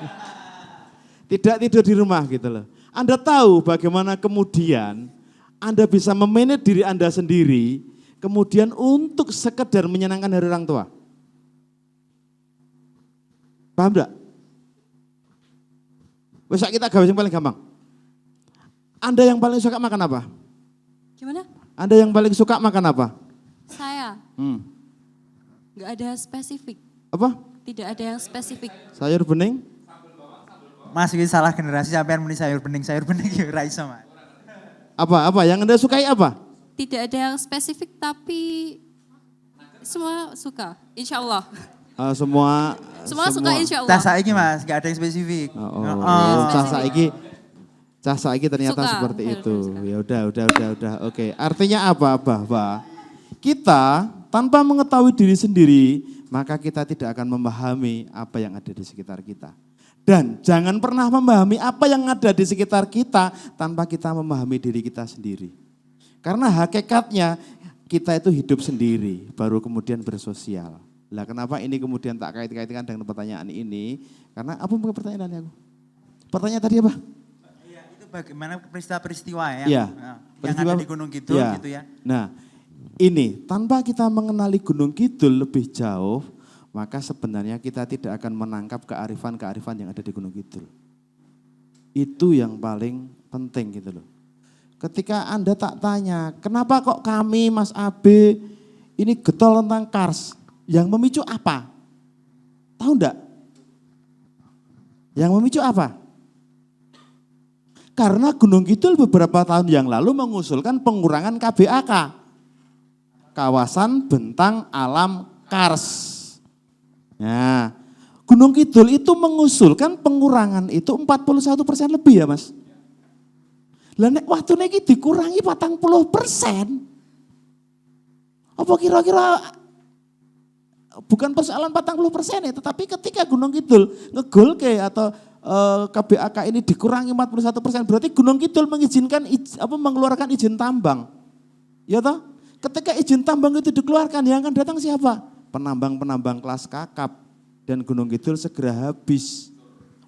Tidak tidur di rumah gitu loh. Anda tahu bagaimana kemudian Anda bisa memanage diri Anda sendiri kemudian untuk sekedar menyenangkan hari orang tua. Paham enggak? Wes kita gawe yang paling gampang. Anda yang paling suka makan apa? Gimana? Anda yang paling suka makan apa? Saya nggak ada spesifik. Apa? Tidak ada yang spesifik. Sayur bening? Mas ini salah generasi sampean muni sayur bening ya ora iso Mas. Apa? Yang Anda sukai apa? Tidak ada yang spesifik tapi semua suka. Insya Allah. Semua Suka insya Cah Allah. saiki Mas, gak ada yang spesifik. Cah saiki ternyata Suka, seperti benar, itu. suka. Ya udah. Oke. Artinya apa? Bahwa kita tanpa mengetahui diri sendiri, maka kita tidak akan memahami apa yang ada di sekitar kita. Dan jangan pernah memahami apa yang ada di sekitar kita tanpa kita memahami diri kita sendiri. Karena hakikatnya kita itu hidup sendiri, baru kemudian bersosial. Lah kenapa ini kemudian tak kait-kaitkan dengan pertanyaan ini? Karena apa pertanyaannya aku? Pertanyaan tadi apa? Iya, itu bagaimana peristiwa-peristiwa ya, Iya. yang ada di Gunung Kidul Iya. gitu ya. Nah, ini tanpa kita mengenali Gunung Kidul lebih jauh, maka sebenarnya kita tidak akan menangkap kearifan-kearifan yang ada di Gunung Kidul. Itu yang paling penting gitu loh. Ketika Anda tak tanya, kenapa kok kami Mas AB ini getol tentang Kars? Yang memicu apa? Tahu enggak? Yang memicu apa? Karena Gunung Kidul beberapa tahun yang lalu mengusulkan pengurangan KBAK. Kawasan Bentang Alam Kars. Nah, Gunung Kidul itu mengusulkan pengurangan itu 41% lebih ya Mas. Lah nek waktu ini dikurangi 40%. Apa kira-kira bukan persoalan 40% ya, tetapi ketika Gunung Kidul ngegolke atau KBAK ini dikurangi 41%, berarti Gunung Kidul mengizinkan mengeluarkan izin tambang. Ya toh? Ketika izin tambang itu dikeluarkan, yang akan datang siapa? Penambang-penambang kelas kakap, dan Gunung Kidul segera habis.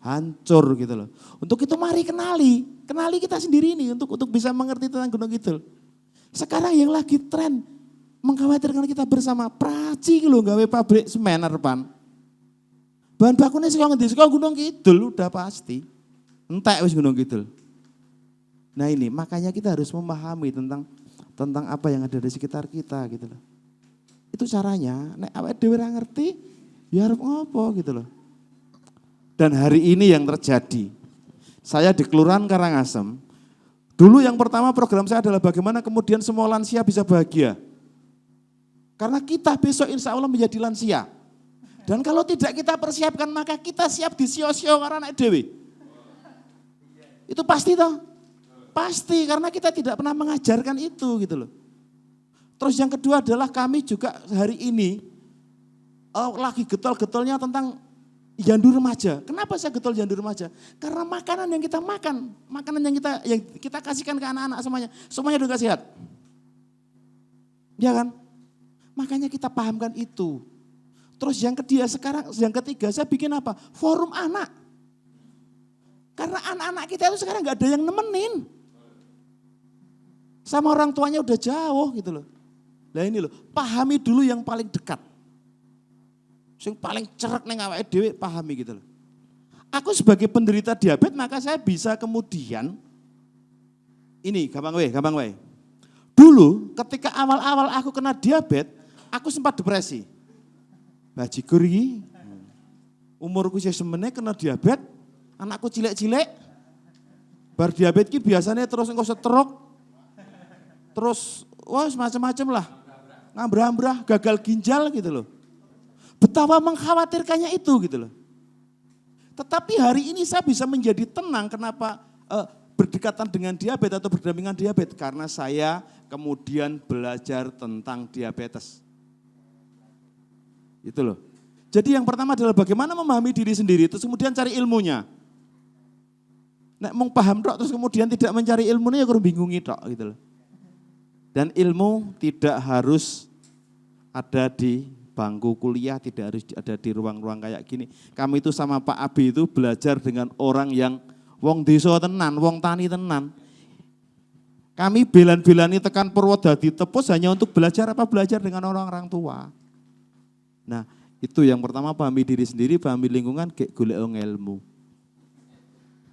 Hancur gitu loh. Untuk itu mari kenali kita sendiri ini untuk bisa mengerti tentang Gunung Kidul. Sekarang yang lagi tren Mengkhawatirkan kita bersama. Praci lho gawe pabrik semen depan. Bahan bakunya saka ngendi? Saka Gunung Kidul udah pasti. Entek wis Gunung Kidul. Nah ini makanya kita harus memahami tentang apa yang ada di sekitar kita gitu loh. Itu caranya. Nek awake dhewe ora ngerti, ya arep ngopo gitu loh. Dan hari ini yang terjadi. Saya di Kelurahan Karangasem. Dulu yang pertama program saya adalah bagaimana kemudian semua lansia bisa bahagia. Karena kita besok insya Allah menjadi lansia. Dan kalau tidak kita persiapkan maka kita siap disio-sio karena anak dewe. Itu pasti toh? Pasti karena kita tidak pernah mengajarkan itu gitu loh. Terus yang kedua adalah kami juga hari ini lagi getol-getolnya tentang yandu remaja. Kenapa saya getol yandu remaja? Karena makanan yang kita makan, makanan yang kita kasihkan ke anak-anak semuanya udah gak sehat. Ya kan? Makanya kita pahamkan itu. Terus yang ketiga saya bikin apa? Forum anak. Karena anak-anak kita itu sekarang gak ada yang nemenin. Sama orang tuanya udah jauh gitu loh. Nah ini loh, pahami dulu yang paling dekat. Yang paling cerek ning awake dhewe pahami gitu loh. Aku sebagai penderita diabetes maka saya bisa kemudian ini gampang wae. Dulu ketika awal-awal aku kena diabetes, aku sempat depresi. Bajigur iki umurku sih semene kena diabetes, anakku cilik-cilik. Bar diabetes ki biasanya terus engko stroke. Terus wah macam-macam lah. Ngambrah-ambrah, gagal ginjal gitu loh. Betapa mengkhawatirkannya itu gitu loh. Tetapi hari ini saya bisa menjadi tenang kenapa berdekatan dengan diabetes atau berdampingan diabetes. Karena saya kemudian belajar tentang diabetes. Itu loh. Jadi yang pertama adalah bagaimana memahami diri sendiri, terus kemudian cari ilmunya. Nek mung paham tok terus kemudian tidak mencari ilmunya ya kurang bingungi tok gitu loh. Dan ilmu tidak harus ada di bangku kuliah, tidak harus ada di ruang-ruang kayak gini. Kami itu sama Pak Abi itu belajar dengan orang yang wong desa tenan, wong tani tenan. Kami belan-belani tekan Purwodadi Tepus hanya untuk belajar dengan orang-orang tua. Nah itu yang pertama pahami diri sendiri, pahami lingkungan, golek ilmu.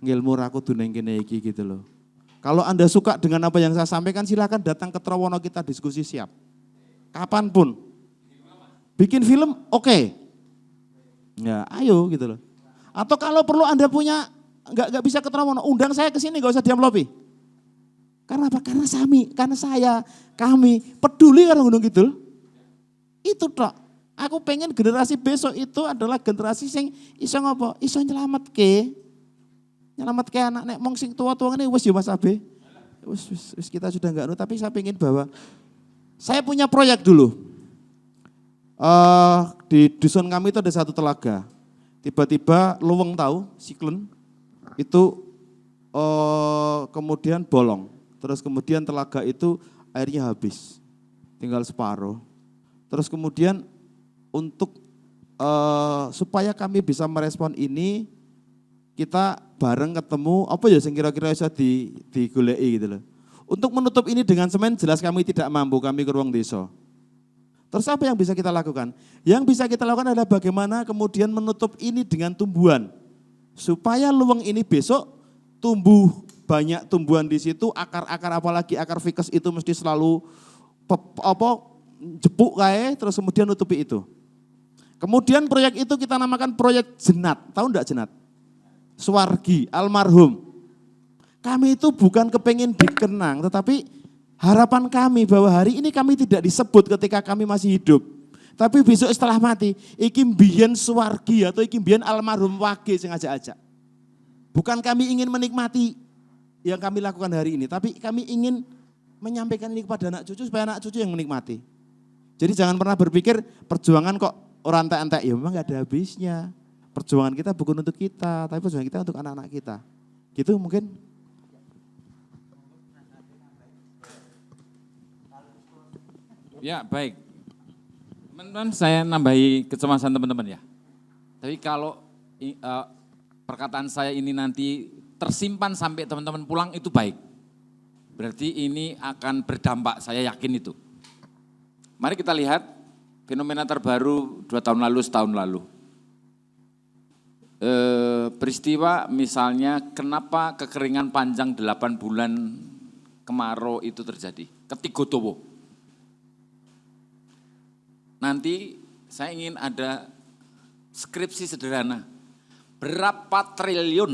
Ngilmu ra kudu ning kene iki gitu loh. Kalau Anda suka dengan apa yang saya sampaikan silakan datang ke Trawono kita diskusi siap. Kapanpun. Bikin film oke. Ya ayo gitu loh. Atau kalau perlu Anda punya nggak bisa ke Trawono, undang saya ke sini nggak usah diam lopi. Karena apa? Karena kami peduli karo Gunung Kidul. Itu tok. Aku pengen generasi besok itu adalah generasi sing iso ngopo? Iso nyelametke anak nek mong sing tua-tua ngene wis ya Mas Abe. Wis kita sudah enggak tapi saya pengen bahwa saya punya proyek dulu. Di dusun kami itu ada satu telaga. Tiba-tiba luweng tahu, siklon itu kemudian bolong. Terus kemudian telaga itu airnya habis. Tinggal separuh. Terus kemudian untuk supaya kami bisa merespon ini kita bareng ketemu apa ya yang kira-kira bisa digoleki gitu loh. Untuk menutup ini dengan semen jelas kami tidak mampu, kami ke ruang desa. Terus apa yang bisa kita lakukan? Yang bisa kita lakukan adalah bagaimana kemudian menutup ini dengan tumbuhan. Supaya luweng ini besok tumbuh banyak tumbuhan di situ, akar-akar apalagi akar ficus itu mesti selalu jepuk kayak terus kemudian nutupi itu. Kemudian proyek itu kita namakan proyek Jenat. Tahu enggak Jenat? Suwargi, almarhum. Kami itu bukan kepengen dikenang, tetapi harapan kami bahwa hari ini kami tidak disebut ketika kami masih hidup. Tapi besok setelah mati, iki mbiyen Suwargi atau iki mbiyen almarhum Wage sing ajak-ajak. Bukan kami ingin menikmati yang kami lakukan hari ini, tapi kami ingin menyampaikan ini kepada anak cucu supaya anak cucu yang menikmati. Jadi jangan pernah berpikir perjuangan kok orang entek-entek, ya memang gak ada habisnya. Perjuangan kita bukan untuk kita, tapi perjuangan kita untuk anak-anak kita. Gitu mungkin. Ya baik. Teman-teman saya nambahi kecemasan teman-teman ya. Tapi kalau perkataan saya ini nanti tersimpan sampai teman-teman pulang itu baik. Berarti ini akan berdampak, saya yakin itu. Mari kita lihat fenomena terbaru 2 tahun lalu, setahun lalu. Peristiwa misalnya kenapa kekeringan panjang 8 bulan kemarau itu terjadi. Ketigotowo. Nanti saya ingin ada skripsi sederhana. Berapa triliun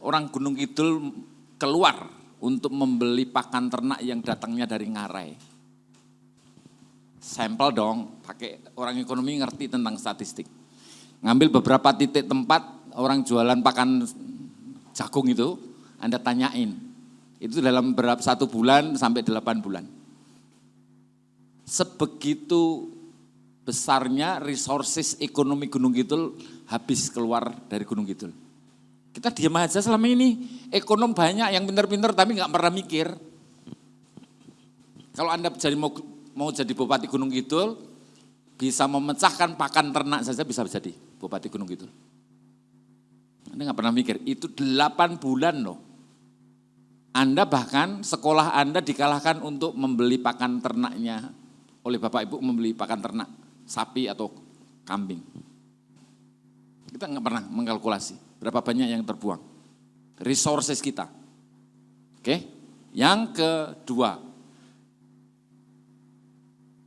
orang Gunung Kidul keluar untuk membeli pakan ternak yang datangnya dari Ngarai. Sampel dong, pakai orang ekonomi ngerti tentang statistik. Ngambil beberapa titik tempat orang jualan pakan jagung itu, Anda tanyain. Itu dalam berapa 1 bulan sampai 8 bulan. Sebegitu besarnya resources ekonomi Gunung Kidul habis keluar dari Gunung Kidul. Kita diam aja selama ini. Ekonom banyak yang pintar-pintar tapi nggak pernah mikir. Kalau Anda mau jadi Bupati Gunung Kidul, bisa memecahkan pakan ternak saja bisa jadi Bupati Gunung Kidul. Anda nggak pernah mikir, itu 8 bulan loh. Anda bahkan sekolah Anda dikalahkan untuk membeli pakan ternaknya. Oleh Bapak Ibu membeli pakan ternak, sapi atau kambing. Kita nggak pernah mengkalkulasi berapa banyak yang terbuang. Resources kita. Oke, yang kedua.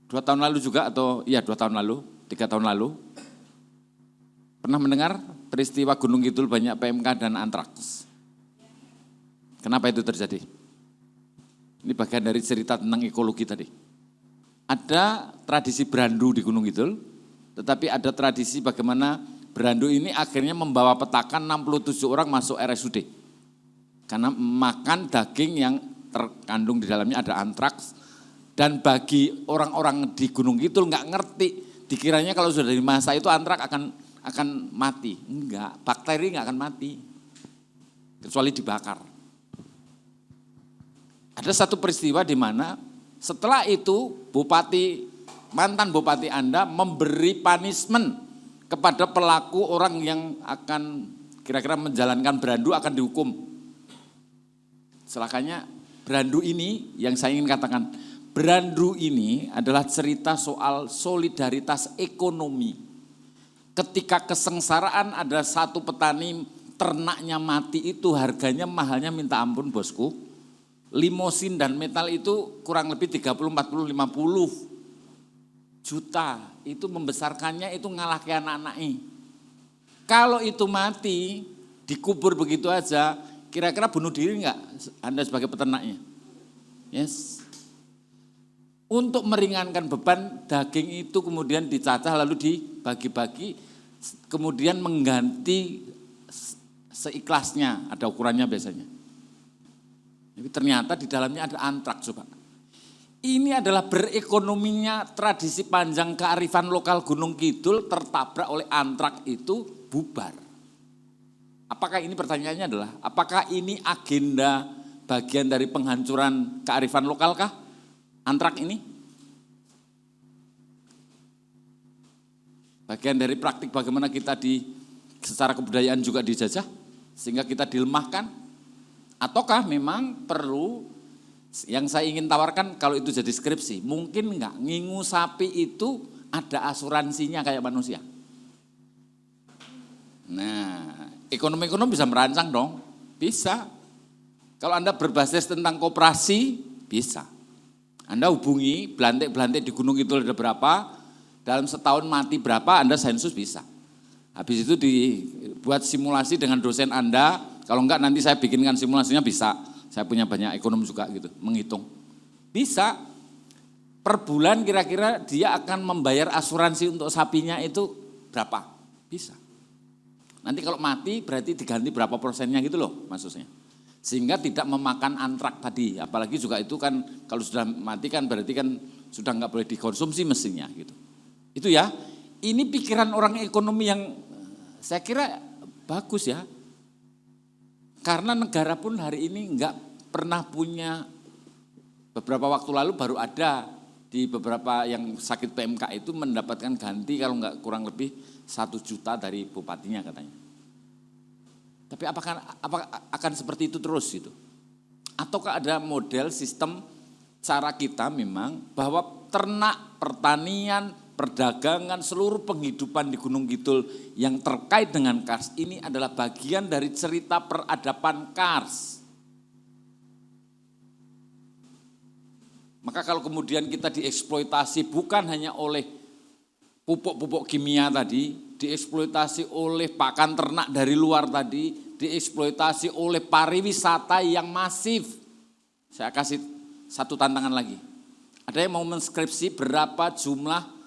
2 tahun lalu juga atau 2 tahun lalu, 3 tahun lalu. Pernah mendengar peristiwa Gunung Kidul banyak PMK dan antraks? Kenapa itu terjadi? Ini bagian dari cerita tentang ekologi tadi. Ada tradisi berandu di Gunung Kidul, tetapi ada tradisi bagaimana berandu ini akhirnya membawa petaka 67 orang masuk RSUD. Karena makan daging yang terkandung di dalamnya ada antraks. Dan bagi orang-orang di Gunung Kidul nggak ngerti, dikiranya kalau sudah dimasak itu antraks akan mati. Enggak, bakteri nggak akan mati, kecuali dibakar. Ada satu peristiwa di mana setelah itu mantan bupati Anda memberi punishment kepada pelaku orang yang akan kira-kira menjalankan berandu akan dihukum. Celakanya berandu ini yang saya ingin katakan, berandu ini adalah cerita soal solidaritas ekonomi. Ketika kesengsaraan ada satu petani ternaknya mati itu harganya mahalnya minta ampun bosku. Limosin dan metal itu kurang lebih 30, 40, 50 juta. Itu membesarkannya itu ngalah ke anak-anaknya. Kalau itu mati, dikubur begitu aja, kira-kira bunuh diri enggak Anda sebagai peternaknya? Yes. Untuk meringankan beban, daging itu kemudian dicacah lalu dibagi-bagi, kemudian mengganti seikhlasnya, ada ukurannya biasanya. Tapi ternyata di dalamnya ada antraks, coba. Ini adalah berekonominya tradisi panjang kearifan lokal Gunung Kidul tertabrak oleh antraks itu bubar. Apakah ini pertanyaannya adalah, apakah ini agenda bagian dari penghancuran kearifan lokal kah? Antraks ini? Bagian dari praktik bagaimana kita secara kebudayaan juga dijajah, sehingga kita dilemahkan? Ataukah memang perlu, yang saya ingin tawarkan kalau itu jadi skripsi, mungkin enggak, ngingu sapi itu ada asuransinya kayak manusia. Nah, ekonomi bisa merancang dong, bisa. Kalau Anda berbasis tentang koperasi, bisa. Anda hubungi belantik-belantik di Gunung Kidul ada berapa, dalam setahun mati berapa, Anda sensus bisa. Habis itu dibuat simulasi dengan dosen Anda, kalau enggak nanti saya bikinkan simulasinya bisa. Saya punya banyak ekonom juga gitu, menghitung. Bisa, per bulan kira-kira dia akan membayar asuransi untuk sapinya itu berapa? Bisa. Nanti kalau mati berarti diganti berapa persennya gitu loh maksudnya. Sehingga tidak memakan antrak tadi, apalagi juga itu kan kalau sudah mati kan berarti kan sudah enggak boleh dikonsumsi mestinya gitu. Itu ya, ini pikiran orang ekonomi yang saya kira bagus ya. Karena negara pun hari ini enggak pernah punya, beberapa waktu lalu baru ada di beberapa yang sakit PMK itu mendapatkan ganti kalau enggak kurang lebih 1 juta dari bupatinya katanya. Tapi apakah akan seperti itu terus gitu? Ataukah ada model sistem cara kita memang bahwa ternak, pertanian, perdagangan, seluruh penghidupan di Gunung Kidul yang terkait dengan Kars ini adalah bagian dari cerita peradaban Kars. Maka kalau kemudian kita dieksploitasi bukan hanya oleh pupuk-pupuk kimia tadi, dieksploitasi oleh pakan ternak dari luar tadi, dieksploitasi oleh pariwisata yang masif. Saya kasih satu tantangan lagi. Ada yang mau menskripsi berapa jumlah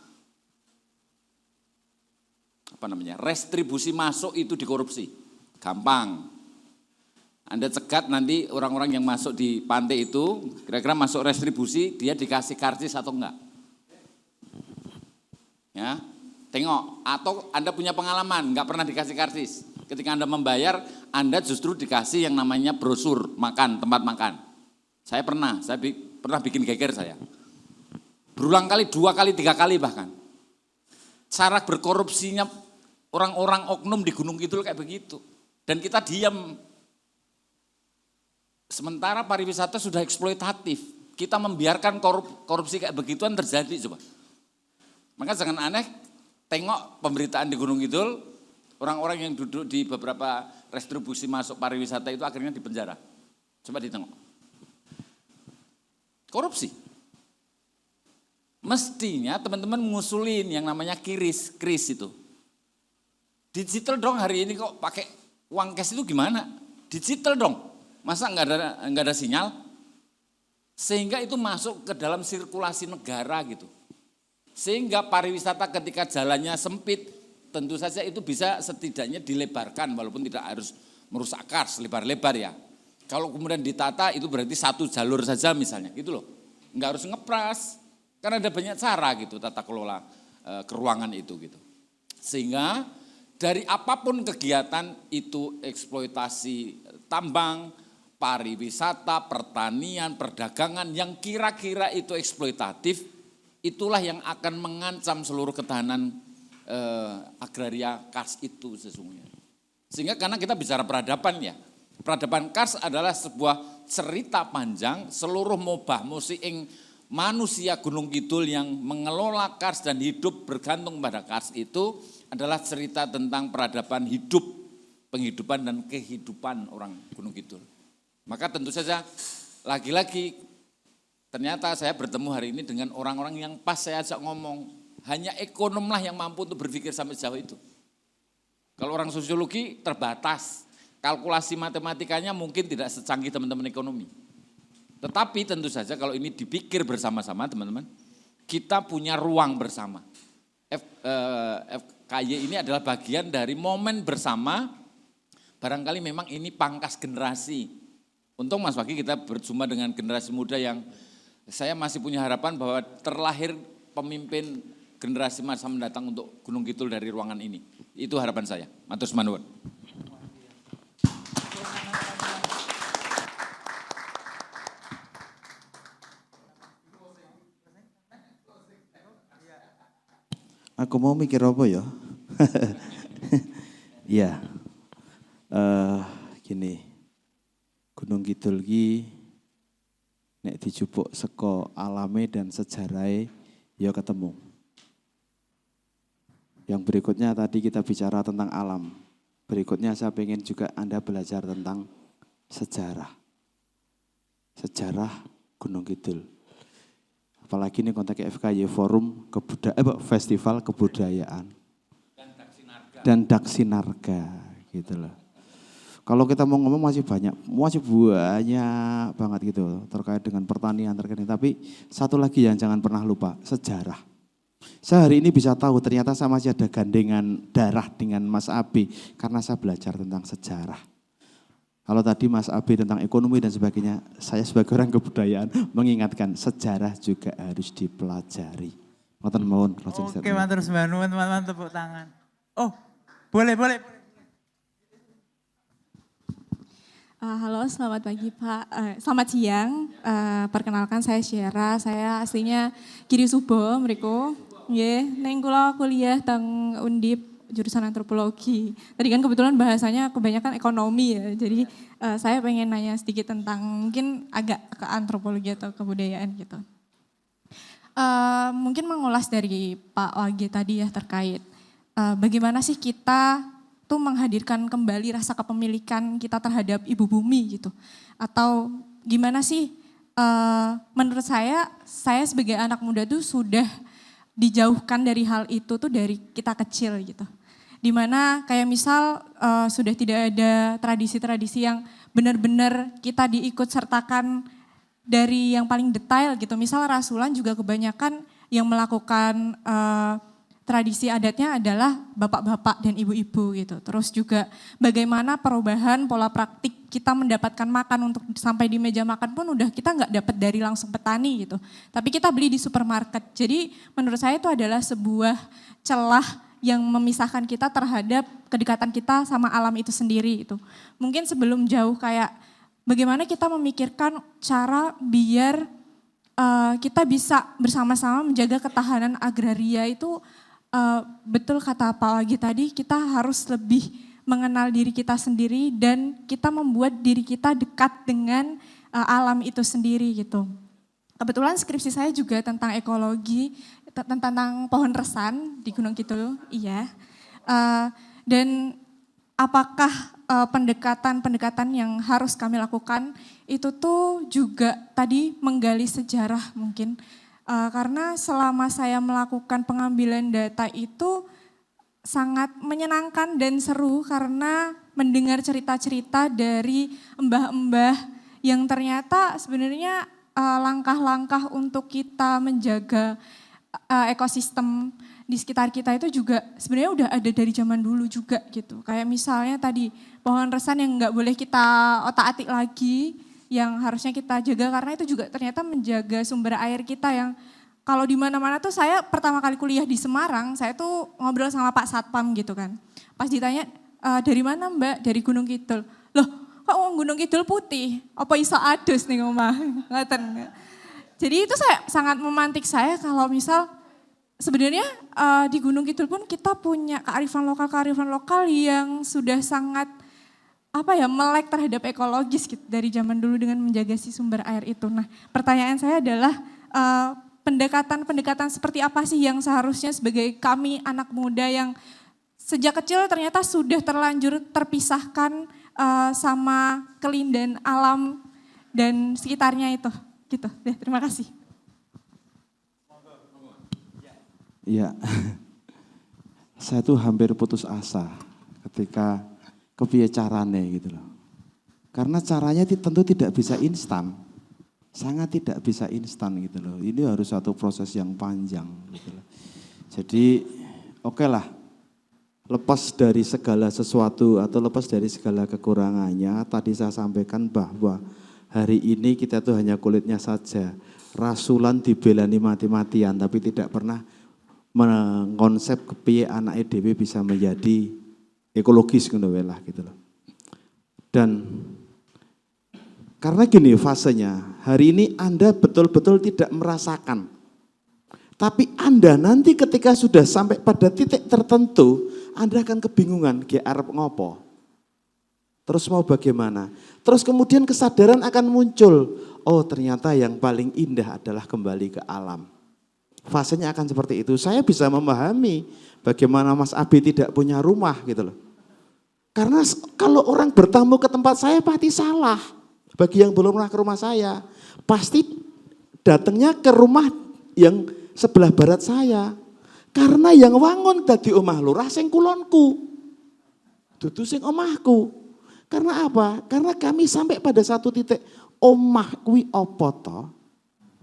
restribusi masuk itu dikorupsi? Gampang. Anda cegat nanti orang-orang yang masuk di pantai itu, kira-kira masuk restribusi, dia dikasih karcis atau enggak? Ya, tengok. Atau Anda punya pengalaman, enggak pernah dikasih karcis. Ketika Anda membayar, Anda justru dikasih yang namanya brosur makan, tempat makan. Saya pernah bikin geger saya. Berulang kali, 2 kali, 3 kali bahkan. Cara berkorupsinya orang-orang oknum di Gunung Kidul kayak begitu. Dan kita diam. Sementara pariwisata sudah eksploitatif. Kita membiarkan korupsi kayak begituan terjadi coba. Maka jangan aneh, tengok pemberitaan di Gunung Kidul, orang-orang yang duduk di beberapa restribusi masuk pariwisata itu akhirnya di penjara. Coba ditengok. Korupsi. Mestinya teman-teman ngusulin yang namanya kris itu. Digital dong hari ini kok pakai uang cash itu gimana? Digital dong. Masa nggak ada sinyal? Sehingga itu masuk ke dalam sirkulasi negara gitu. Sehingga pariwisata ketika jalannya sempit, tentu saja itu bisa setidaknya dilebarkan walaupun tidak harus merusak Kars lebar-lebar ya. Kalau kemudian ditata itu berarti 1 jalur saja misalnya gitu loh. Nggak harus ngepras, karena ada banyak cara gitu tata kelola keruangan itu gitu. Sehingga dari apapun kegiatan itu eksploitasi tambang, pariwisata, pertanian, perdagangan yang kira-kira itu eksploitatif, itulah yang akan mengancam seluruh ketahanan agraria Kars itu sesungguhnya. Sehingga karena kita bicara peradaban ya, peradaban Kars adalah sebuah cerita panjang seluruh mobah musiing manusia Gunung Kidul yang mengelola Kars dan hidup bergantung pada Kars itu adalah cerita tentang peradaban hidup, penghidupan dan kehidupan orang Gunung Kidul. Maka tentu saja lagi-lagi ternyata saya bertemu hari ini dengan orang-orang yang pas saya ajak ngomong, hanya ekonomlah yang mampu untuk berpikir sampai sejauh itu. Kalau orang sosiologi terbatas, kalkulasi matematikanya mungkin tidak secanggih teman-teman ekonomi. Tetapi tentu saja kalau ini dipikir bersama-sama teman-teman, kita punya ruang bersama. FKY ini adalah bagian dari momen bersama, barangkali memang ini pangkas generasi. Untung Mas Waki kita berjumpa dengan generasi muda yang saya masih punya harapan bahwa terlahir pemimpin generasi masa mendatang untuk Gunung Kidul dari ruangan ini. Itu harapan saya. Matur nuwun. Aku mau mikir apa ya? Iya. Gini. Gunung Kidul ki nek dijupuk saka alame dan sejarahe ya ketemu. Yang berikutnya tadi kita bicara tentang alam. Berikutnya saya pengen juga Anda belajar tentang sejarah. Sejarah Gunung Kidul. Apalagi ini konteksnya FKY Forum Festival Kebudayaan. Dan Daksinarga gitu loh. Kalau kita mau ngomong masih banyak banget gitu terkait dengan pertanian terkait. Tapi satu lagi yang jangan pernah lupa, sejarah. Saya hari ini bisa tahu ternyata saya masih ada gandengan darah dengan Mas Abi karena saya belajar tentang sejarah. Kalau tadi Mas Abi tentang ekonomi dan sebagainya, saya sebagai orang kebudayaan mengingatkan sejarah juga harus dipelajari. Ngoten mawon. Oke, matur nuwun teman-teman, tepuk tangan. Oh, boleh. Halo, selamat pagi Pak. Selamat siang. Perkenalkan saya Syera. Saya aslinya Giri Subo, mriku. Nggih, ning kula kuliah teng Undip jurusan antropologi. Tadi kan kebetulan bahasanya kebanyakan ekonomi ya. Jadi saya pengen nanya sedikit tentang mungkin agak ke antropologi atau kebudayaan gitu. Mungkin mengulas dari Pak Wage tadi ya terkait bagaimana sih kita tuh menghadirkan kembali rasa kepemilikan kita terhadap ibu bumi gitu. Atau gimana sih menurut saya sebagai anak muda tuh sudah dijauhkan dari hal itu tuh dari kita kecil gitu. Dimana kayak misal sudah tidak ada tradisi-tradisi yang benar-benar kita diikut sertakan dari yang paling detail gitu. Misal rasulan juga kebanyakan yang melakukan tradisi adatnya adalah bapak-bapak dan ibu-ibu gitu. Terus juga bagaimana perubahan pola praktik kita mendapatkan makan untuk sampai di meja makan pun udah kita nggak dapat dari langsung petani gitu. Tapi kita beli di supermarket. Jadi menurut saya itu adalah sebuah celah yang memisahkan kita terhadap kedekatan kita sama alam itu sendiri itu. Mungkin sebelum jauh kayak bagaimana kita memikirkan cara biar kita bisa bersama-sama menjaga ketahanan agraria itu betul kata Pak Wage tadi, kita harus lebih mengenal diri kita sendiri dan kita membuat diri kita dekat dengan alam itu sendiri gitu. Kebetulan skripsi saya juga tentang ekologi, tentang pohon resan di Gunung Kidul, iya. Dan apakah pendekatan-pendekatan yang harus kami lakukan itu tuh juga tadi menggali sejarah mungkin. Karena selama saya melakukan pengambilan data itu sangat menyenangkan dan seru karena mendengar cerita-cerita dari mbah-mbah yang ternyata sebenarnya langkah-langkah untuk kita menjaga ekosistem di sekitar kita itu juga sebenarnya udah ada dari zaman dulu juga gitu. Kayak misalnya tadi pohon resan yang nggak boleh kita otak-atik lagi, yang harusnya kita jaga karena itu juga ternyata menjaga sumber air kita yang kalau di mana-mana tuh saya pertama kali kuliah di Semarang, saya tuh ngobrol sama Pak Satpam gitu kan. Pas ditanya, dari mana Mbak? Dari Gunung Kidul. Loh, kok Gunung Kidul putih? Apa iso adus nih omah? Ngoten. Jadi itu sangat memantik saya kalau misal sebenarnya di Gunung Kidul pun kita punya kearifan lokal yang sudah sangat melek terhadap ekologis gitu dari zaman dulu dengan menjaga si sumber air itu. Nah, pertanyaan saya adalah pendekatan seperti apa sih yang seharusnya sebagai kami anak muda yang sejak kecil ternyata sudah terlanjur terpisahkan sama keindahan alam dan sekitarnya itu. Gitu. Terima kasih. Iya, saya tuh hampir putus asa ketika kepiye carane gitu loh. Karena caranya tentu tidak bisa instan, sangat tidak bisa instan gitu loh. Ini harus satu proses yang panjang gitu loh. Jadi oke lah, lepas dari segala sesuatu atau lepas dari segala kekurangannya, tadi saya sampaikan bahwa hari ini kita tuh hanya kulitnya saja. Rasulan dibelani mati-matian tapi tidak pernah mengkonsep kepiye anak dhewe bisa menjadi ekologis ngono lah gitu loh. Dan karena gini fasenya, hari ini Anda betul-betul tidak merasakan. Tapi Anda nanti ketika sudah sampai pada titik tertentu, Anda akan kebingungan, ge arep ngopo. Terus mau bagaimana? Terus kemudian kesadaran akan muncul, oh ternyata yang paling indah adalah kembali ke alam. Fasenya akan seperti itu. Saya bisa memahami bagaimana Mas Abi tidak punya rumah gitu loh. Karena kalau orang bertamu ke tempat saya pasti salah. Bagi yang belum pernah ke rumah saya, pasti datangnya ke rumah yang sebelah barat saya. Karena yang wangun dadi omah lurah sing kulonku. Dudu sing omahku. Karena apa? Karena kami sampai pada satu titik, omah kuwi apa to?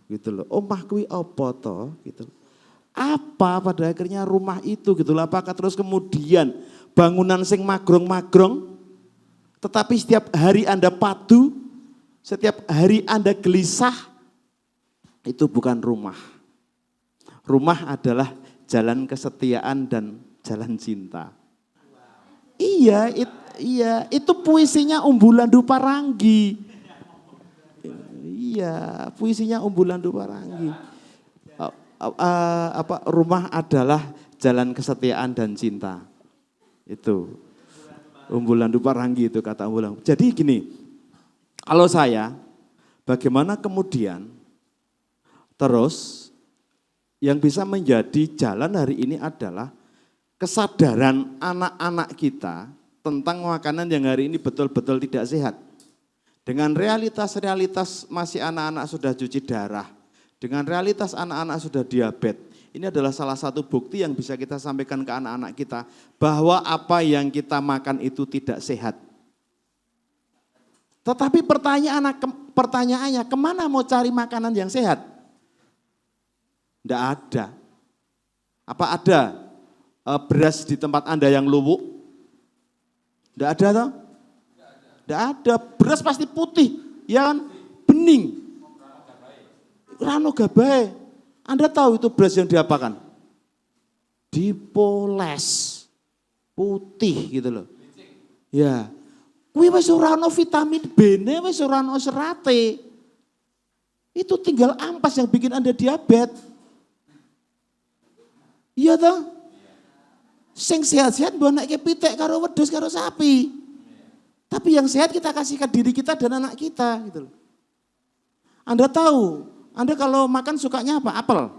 Gitu loh, omah kuwi apa to? Gitu. Apa pada akhirnya rumah itu gitu loh. Apakah terus kemudian bangunan sing magrong-magrong, tetapi setiap hari Anda padu, setiap hari Anda gelisah, itu bukan rumah. Rumah adalah jalan kesetiaan dan jalan cinta. Iya, itu puisinya Umbulandu Paranggi. Iya, puisinya Umbulandu Paranggi. Rumah adalah jalan kesetiaan dan cinta. Itu Umbulandu Paranggi itu kata Umbulandu. Jadi gini, kalau saya bagaimana kemudian terus Yang bisa menjadi jalan hari ini adalah kesadaran anak-anak kita tentang makanan yang hari ini betul-betul tidak sehat. Dengan realitas-realitas masih anak-anak sudah cuci darah, dengan realitas anak-anak sudah diabetes, ini adalah salah satu bukti yang bisa kita sampaikan ke anak-anak kita bahwa apa yang kita makan itu tidak sehat. Tetapi pertanyaannya, kemana mau cari makanan yang sehat? Tidak ada. Apa ada beras di tempat Anda yang luwuk? Tidak ada toh? Tidak ada. Beras pasti putih, ya kan? Bening. Rano gabae. Anda tahu itu beras yang diapakan? Dipoles. Putih gitu loh. Ya. Kuwi wis ora ana vitamin B-ne, wis ora ana serate. Itu tinggal ampas yang bikin Anda diabetes. Iya toh? Sing sehat-sehat mbok nek pitik karo wedhus karo sapi. Tapi yang sehat kita kasih ke diri kita dan anak kita gitu loh. Anda tahu, Anda kalau makan sukanya apa? Apel.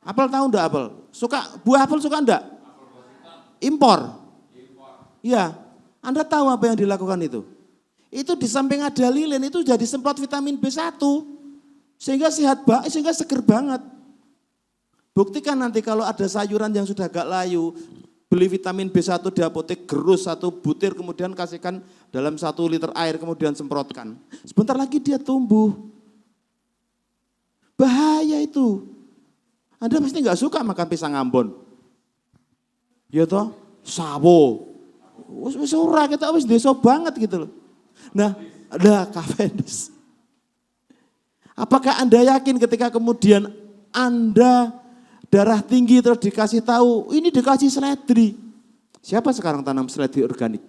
Apel tahu enggak apel? Suka buah apel suka enggak? Impor. Iya. Anda tahu apa yang dilakukan itu? Itu di samping ada lilin itu jadi semprot vitamin B1. Sehingga sehat banget, sehingga seger banget. Buktikan nanti kalau ada sayuran yang sudah agak layu, beli vitamin B1 di apotek, gerus 1 butir, kemudian kasihkan dalam 1 liter air, kemudian semprotkan. Sebentar lagi dia tumbuh. Bahaya itu. Anda pasti nggak suka makan pisang Ambon. Ya toh, sawo. Wis ora kita wis desa banget gitu loh. Nah, ada Cavendish. Apakah Anda yakin ketika kemudian Anda darah tinggi terus dikasih tahu, ini dikasih seledri. Siapa sekarang tanam seledri organik?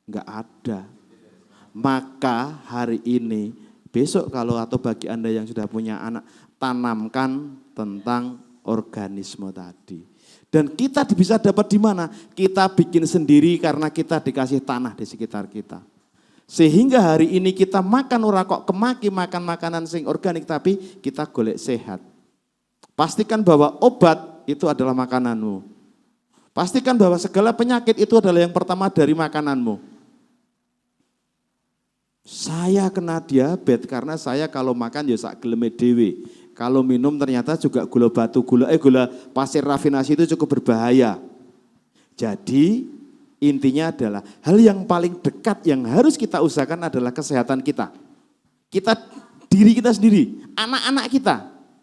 Enggak ada. Maka hari ini, besok kalau atau bagi Anda yang sudah punya anak, tanamkan tentang organisme tadi. Dan kita bisa dapat di mana? Kita bikin sendiri karena kita dikasih tanah di sekitar kita. Sehingga hari ini kita makan ora kok kemaki makan makanan sing organik tapi kita golek sehat. Pastikan bahwa obat itu adalah makananmu. Pastikan bahwa segala penyakit itu adalah yang pertama dari makananmu. Saya kena diabetes karena saya kalau makan ya sak geleme dhewe. Kalau minum ternyata juga gula batu, gula pasir rafinasi itu cukup berbahaya. Jadi intinya adalah hal yang paling dekat yang harus kita usahakan adalah kesehatan kita. Diri kita sendiri, anak-anak kita.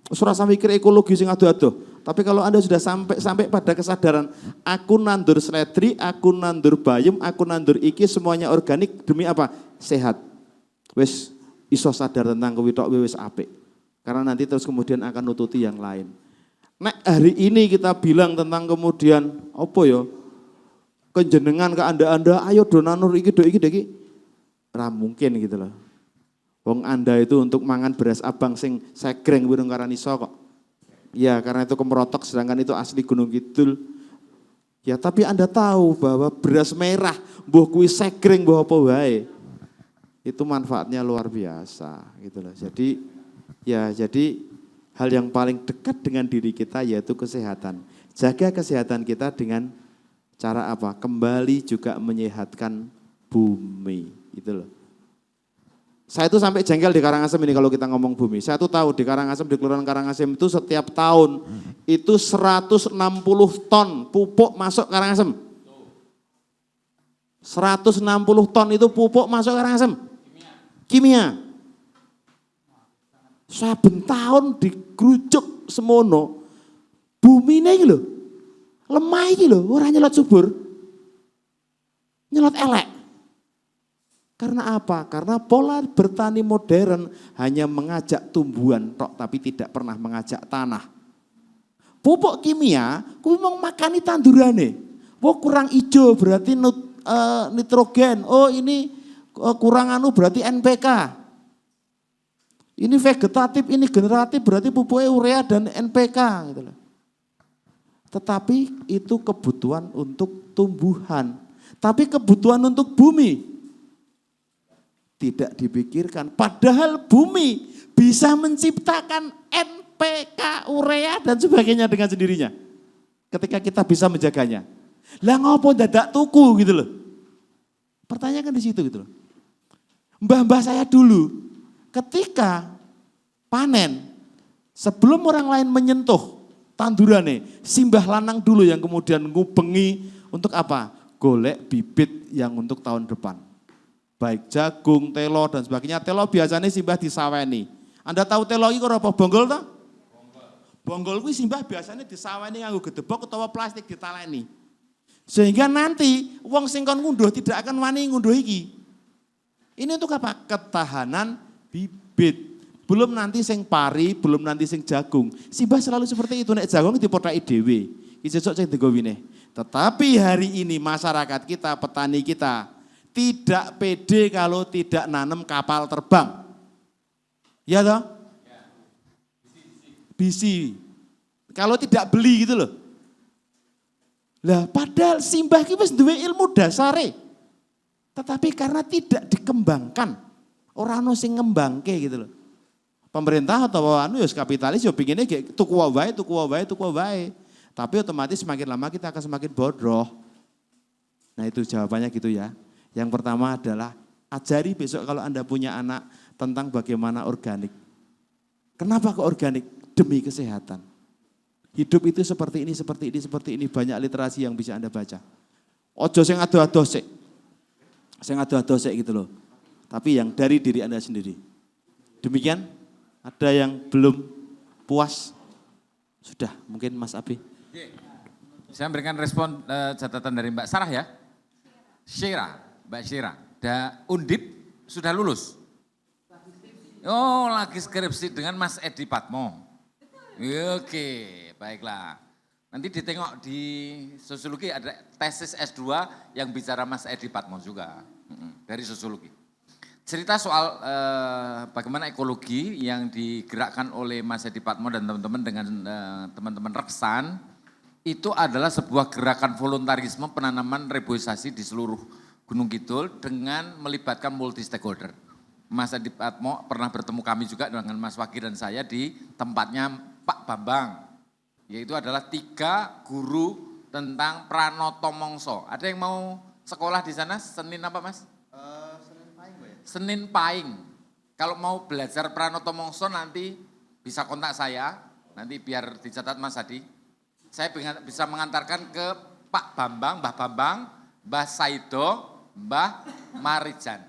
Ora sampe mikir ekologi sing ado-ado. Tapi kalau Anda sudah sampai pada kesadaran, aku nandur seledri, aku nandur bayem, aku nandur iki semuanya organik demi apa? Sehat. Wis iso sadar tentang kuwi tok wis apik. Karena nanti terus kemudian akan nututi yang lain. Nek hari ini kita bilang tentang kemudian apa ya? Kenjenengan ke Anda, ayo do nanur iki do iki. Ora mungkin gitu loh. Wong Anda itu untuk mangan beras abang sing segreng burung karaniso kok. Ya karena itu kemerotok sedangkan itu asli Gunung Kidul. Ya tapi Anda tahu bahwa beras merah mbuh kuwi segreng mbuh apa wae. Itu manfaatnya luar biasa gitu loh. Jadi hal yang paling dekat dengan diri kita yaitu kesehatan. Jaga kesehatan kita dengan cara apa? Kembali juga menyehatkan bumi. Gitu loh. Saya itu sampai jengkel di Karangasem ini kalau kita ngomong bumi. Saya tuh tahu di Karangasem, di Kelurahan Karangasem itu setiap tahun itu 160 ton pupuk masuk Karangasem. 160 ton itu pupuk masuk Karangasem. Kimia. Saben tahun digrujuk semono. Bumine iki lho. Lemah iki lho, ora nyelot subur. Nyelot elek. Karena apa? Karena pola bertani modern hanya mengajak tumbuhan tok tapi tidak pernah mengajak tanah. Pupuk kimia kuwi mung makani tandurane. Wah kurang ijo berarti nitrogen. Oh ini kurang berarti NPK. Ini vegetatif, ini generatif berarti pupuknya urea dan NPK. Gitu loh. Tetapi itu kebutuhan untuk tumbuhan. Tapi kebutuhan untuk bumi tidak dipikirkan. Padahal bumi bisa menciptakan NPK, urea dan sebagainya dengan sendirinya. Ketika kita bisa menjaganya. Lah ngopo dadak tuku gitu loh. Pertanyaan kan di situ gitu loh. Mbah-mbah saya dulu ketika panen, sebelum orang lain menyentuh tandurane, simbah lanang dulu yang kemudian ngubengi untuk apa? Golek bibit yang untuk tahun depan. Baik jagung, telo dan sebagainya. Telo biasanya simbah disaweni. Anda tahu telo itu apa? Bonggol tak? Bonggol itu simbah biasanya disaweni nganggo gedebok atau plastik ditaleni. Sehingga nanti wong sing kon ngunduh tidak akan wani ngunduh iki. Ini untuk apa? Ketahanan bibit. Belum nanti sing pari, belum nanti sing jagung. Simbah selalu seperti itu, nek jagung dipotaki dhewe. Iki sesuk sing digowine. Tetapi hari ini masyarakat kita, petani kita tidak pede kalau tidak nanam kapal terbang. Ya toh? Bisi. Kalau tidak beli gitu loh. Lah padahal simbah ki wis duwe ilmu dasare. Tetapi karena tidak dikembangkan, ora ono sing ngembangke gitu loh. Pemerintah atau ya kapitalis ya pinginnya kayak tuku wae. Tapi otomatis semakin lama kita akan semakin bodoh. Nah itu jawabannya gitu ya. Yang pertama adalah ajari besok kalau Anda punya anak tentang bagaimana organik. Kenapa kok organik? Demi kesehatan. Hidup itu seperti ini. Banyak literasi yang bisa Anda baca. Ojo sing ado-ado sik. Sing ado-ado sik gitu loh. Tapi yang dari diri Anda sendiri. Demikian, ada yang belum puas? Sudah, mungkin Mas Abi. Saya memberikan respon catatan dari Mbak Sarah ya. Mbak Syira. Undip sudah lulus? Oh, lagi skripsi dengan Mas Edi Patmo. Oke, baiklah. Nanti ditengok di sosiologi ada tesis S2 yang bicara Mas Edi Patmo juga. Dari sosiologi. Cerita soal bagaimana ekologi yang digerakkan oleh Mas Edi Patmo dan teman-teman dengan teman-teman Reksan, itu adalah sebuah gerakan voluntarisme penanaman reboisasi di seluruh Gunung Kidul dengan melibatkan multi stakeholder. Mas Edi Patmo pernah bertemu kami juga dengan Mas Waki dan saya di tempatnya Pak Bambang, yaitu adalah 3 guru tentang Pranoto Mongso. Ada yang mau sekolah di sana Senin apa Mas? Senin Pahing. Kalau mau belajar Pranoto Mongso nanti bisa kontak saya, nanti biar dicatat Mas Adi. Saya bisa mengantarkan ke Pak Bambang, Mbah Bambang, Mbah Saido, Mbah Marijan.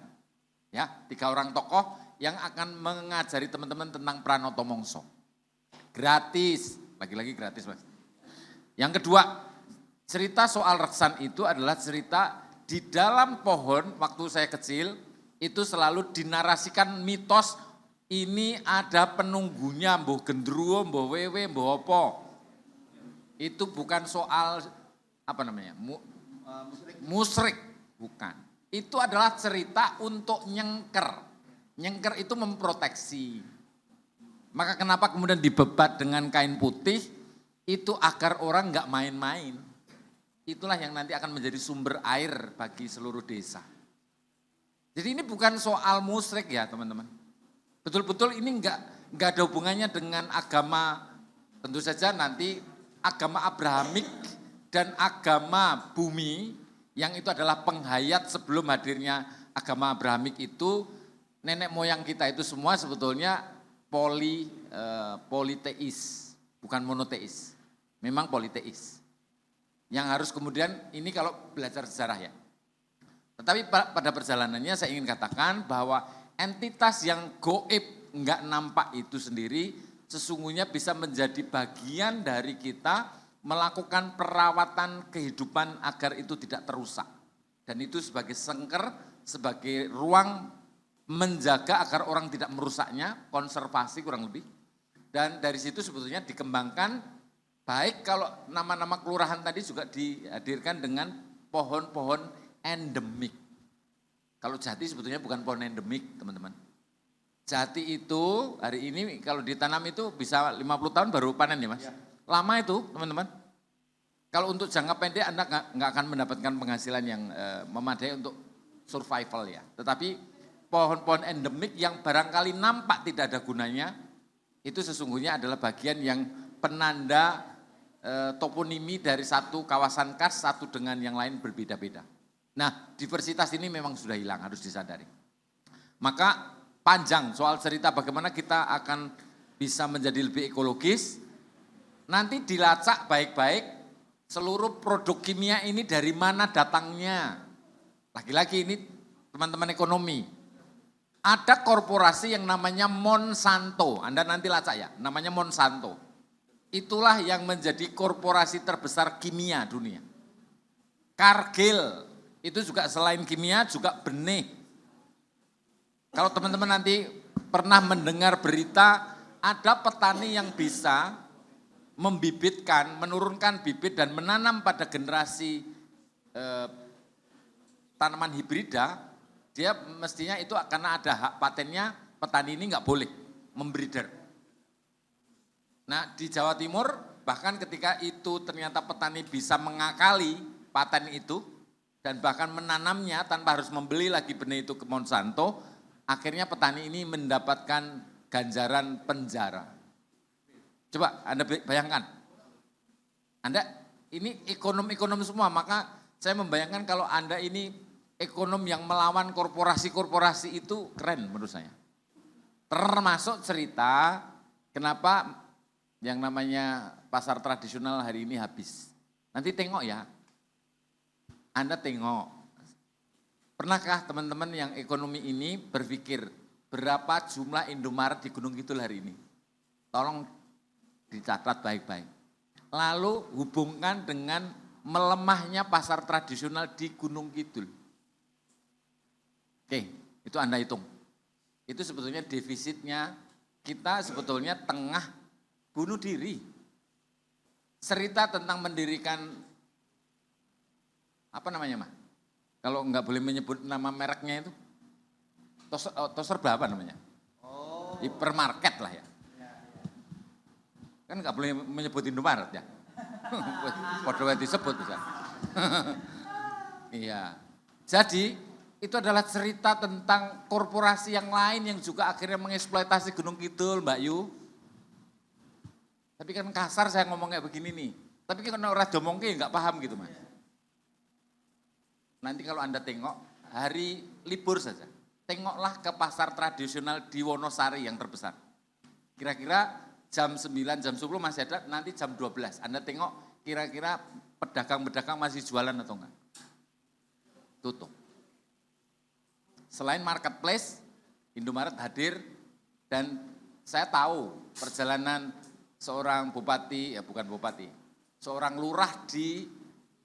Ya, 3 orang tokoh yang akan mengajari teman-teman tentang Pranoto Mongso. Gratis, lagi-lagi gratis Mas. Yang kedua, cerita soal Reksan itu adalah cerita di dalam pohon waktu saya kecil, itu selalu dinarasikan mitos ini ada penunggunya, mbuh gendruwo, mbuh wewe, mbuh opo. Itu bukan soal apa namanya, musrik, bukan. Itu adalah cerita untuk nyengker. Nyengker itu memproteksi. Maka kenapa kemudian dibebat dengan kain putih, itu agar orang enggak main-main. Itulah yang nanti akan menjadi sumber air bagi seluruh desa. Jadi ini bukan soal musyrik ya teman-teman. Betul-betul ini enggak ada hubungannya dengan agama, tentu saja nanti agama Abrahamik dan agama bumi yang itu adalah penghayat sebelum hadirnya agama Abrahamik itu, nenek moyang kita itu semua sebetulnya politeis, bukan monoteis. Memang politeis. Yang harus kemudian ini kalau belajar sejarah ya. Tetapi pada perjalanannya saya ingin katakan bahwa entitas yang goib enggak nampak itu sendiri sesungguhnya bisa menjadi bagian dari kita melakukan perawatan kehidupan agar itu tidak terusak. Dan itu sebagai sengker, sebagai ruang menjaga agar orang tidak merusaknya, konservasi kurang lebih. Dan dari situ sebetulnya dikembangkan, baik kalau nama-nama kelurahan tadi juga dihadirkan dengan pohon-pohon endemik. Kalau jati sebetulnya bukan pohon endemik teman-teman. Jati itu hari ini kalau ditanam itu bisa 50 tahun baru panen ya Mas. Lama itu teman-teman. Kalau untuk jangka pendek Anda nggak akan mendapatkan penghasilan yang memadai untuk survival ya. Tetapi pohon-pohon endemik yang barangkali nampak tidak ada gunanya, itu sesungguhnya adalah bagian yang penanda toponimi dari satu kawasan kars satu dengan yang lain berbeda-beda. Nah, diversitas ini memang sudah hilang, harus disadari. Maka panjang soal cerita bagaimana kita akan bisa menjadi lebih ekologis. Nanti dilacak baik-baik seluruh produk kimia ini dari mana datangnya. Lagi-lagi ini teman-teman ekonomi. Ada korporasi yang namanya Monsanto, Anda nanti lacak ya, namanya Monsanto. Itulah yang menjadi korporasi terbesar kimia dunia. Cargill, itu juga selain kimia juga benih. Kalau teman-teman nanti pernah mendengar berita, ada petani yang bisa membibitkan, menurunkan bibit dan menanam pada generasi tanaman hibrida, dia mestinya itu karena ada hak patennya, petani ini nggak boleh membreeder. Nah di Jawa Timur bahkan ketika itu ternyata petani bisa mengakali paten itu dan bahkan menanamnya tanpa harus membeli lagi benih itu ke Monsanto, akhirnya petani ini mendapatkan ganjaran penjara. Coba Anda bayangkan, Anda ini ekonom-ekonom semua, maka saya membayangkan kalau Anda ini ekonom yang melawan korporasi-korporasi itu keren menurut saya. Termasuk cerita kenapa yang namanya pasar tradisional hari ini habis. Nanti tengok ya, Anda tengok. Pernahkah teman-teman yang ekonomi ini berpikir berapa jumlah Indomaret di Gunung Kidul hari ini? Tolong dicatat baik-baik. Lalu hubungkan dengan melemahnya pasar tradisional di Gunung Kidul. Oke, itu Anda hitung. Itu sebetulnya defisitnya kita sebetulnya tengah bunuh diri. Cerita tentang mendirikan, apa namanya mah? Kalau nggak boleh menyebut nama mereknya itu, toser apa namanya? Hipermarket lah ya. Kan nggak boleh menyebut Indomaret ya. Padahal disebut bisa. Iya. Jadi itu adalah cerita tentang korporasi yang lain yang juga akhirnya mengeksploitasi Gunung Kidul, Mbak Yu. Tapi kan kasar saya ngomong kayak begini nih. Tapi kan orang domongke nggak paham gitu Mas. Nanti kalau Anda tengok hari libur saja, tengoklah ke pasar tradisional di Wonosari yang terbesar. Kira-kira jam 9, jam 10 masih ada, nanti jam 12. Anda tengok kira-kira pedagang-pedagang masih jualan atau enggak. Tutup. Selain marketplace, Indomaret hadir dan saya tahu perjalanan seorang bupati, ya bukan bupati, seorang lurah di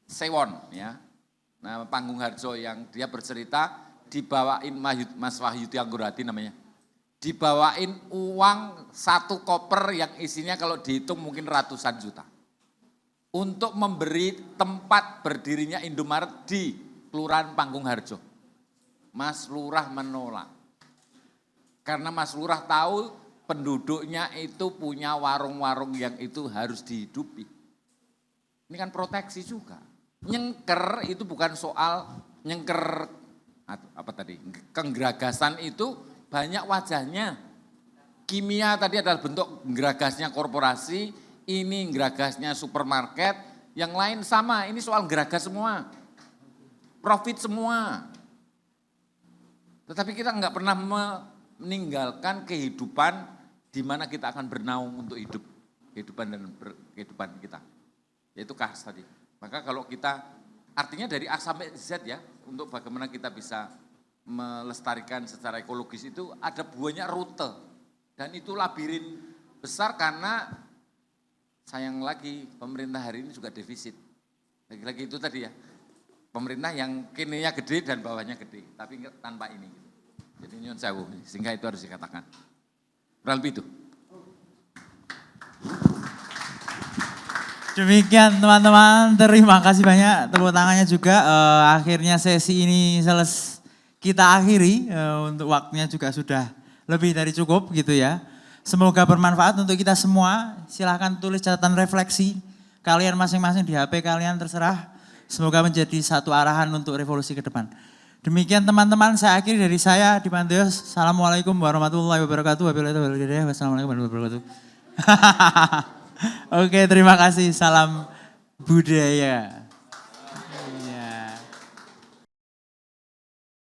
Sewon ya. Nah, Panggung Harjo yang dia bercerita dibawain Mas Wahyudi Anggrahadi namanya. Dibawain uang 1 koper yang isinya kalau dihitung mungkin ratusan juta. Untuk memberi tempat berdirinya Indomaret di Kelurahan Panggung Harjo. Mas Lurah menolak. Karena Mas Lurah tahu penduduknya itu punya warung-warung yang itu harus dihidupi. Ini kan proteksi juga. Nyengker itu bukan soal nyengker apa tadi? Kenggeragasan itu banyak wajahnya. Kimia tadi adalah bentuk geragasnya korporasi, ini geragasnya supermarket, yang lain sama, ini soal geragas semua. Profit semua. Tetapi kita nggak pernah meninggalkan kehidupan di mana kita akan bernaung untuk hidup, kehidupan kita, yaitu kars tadi. Maka kalau kita, artinya dari A sampai Z ya, untuk bagaimana kita bisa melestarikan secara ekologis itu ada banyak rute. Dan itu labirin besar karena sayang lagi pemerintah hari ini juga defisit. Lagi-lagi itu tadi ya, pemerintah yang kininya gede dan bawahnya gede, tapi tanpa ini. Jadi nyun sewu, sehingga itu harus dikatakan. Kurang lebih itu. Demikian teman-teman, terima kasih banyak tepuk tangannya juga. Akhirnya sesi ini kita akhiri, untuk waktunya juga sudah lebih dari cukup gitu ya. Semoga bermanfaat untuk kita semua. Silahkan tulis catatan refleksi kalian masing-masing di HP kalian terserah. Semoga menjadi satu arahan untuk revolusi ke depan. Demikian teman-teman, saya akhiri dari saya Dimantius. Assalamualaikum warahmatullahi wabarakatuh. Wassalamualaikum warahmatullahi wabarakatuh. Oke, terima kasih. Salam budaya.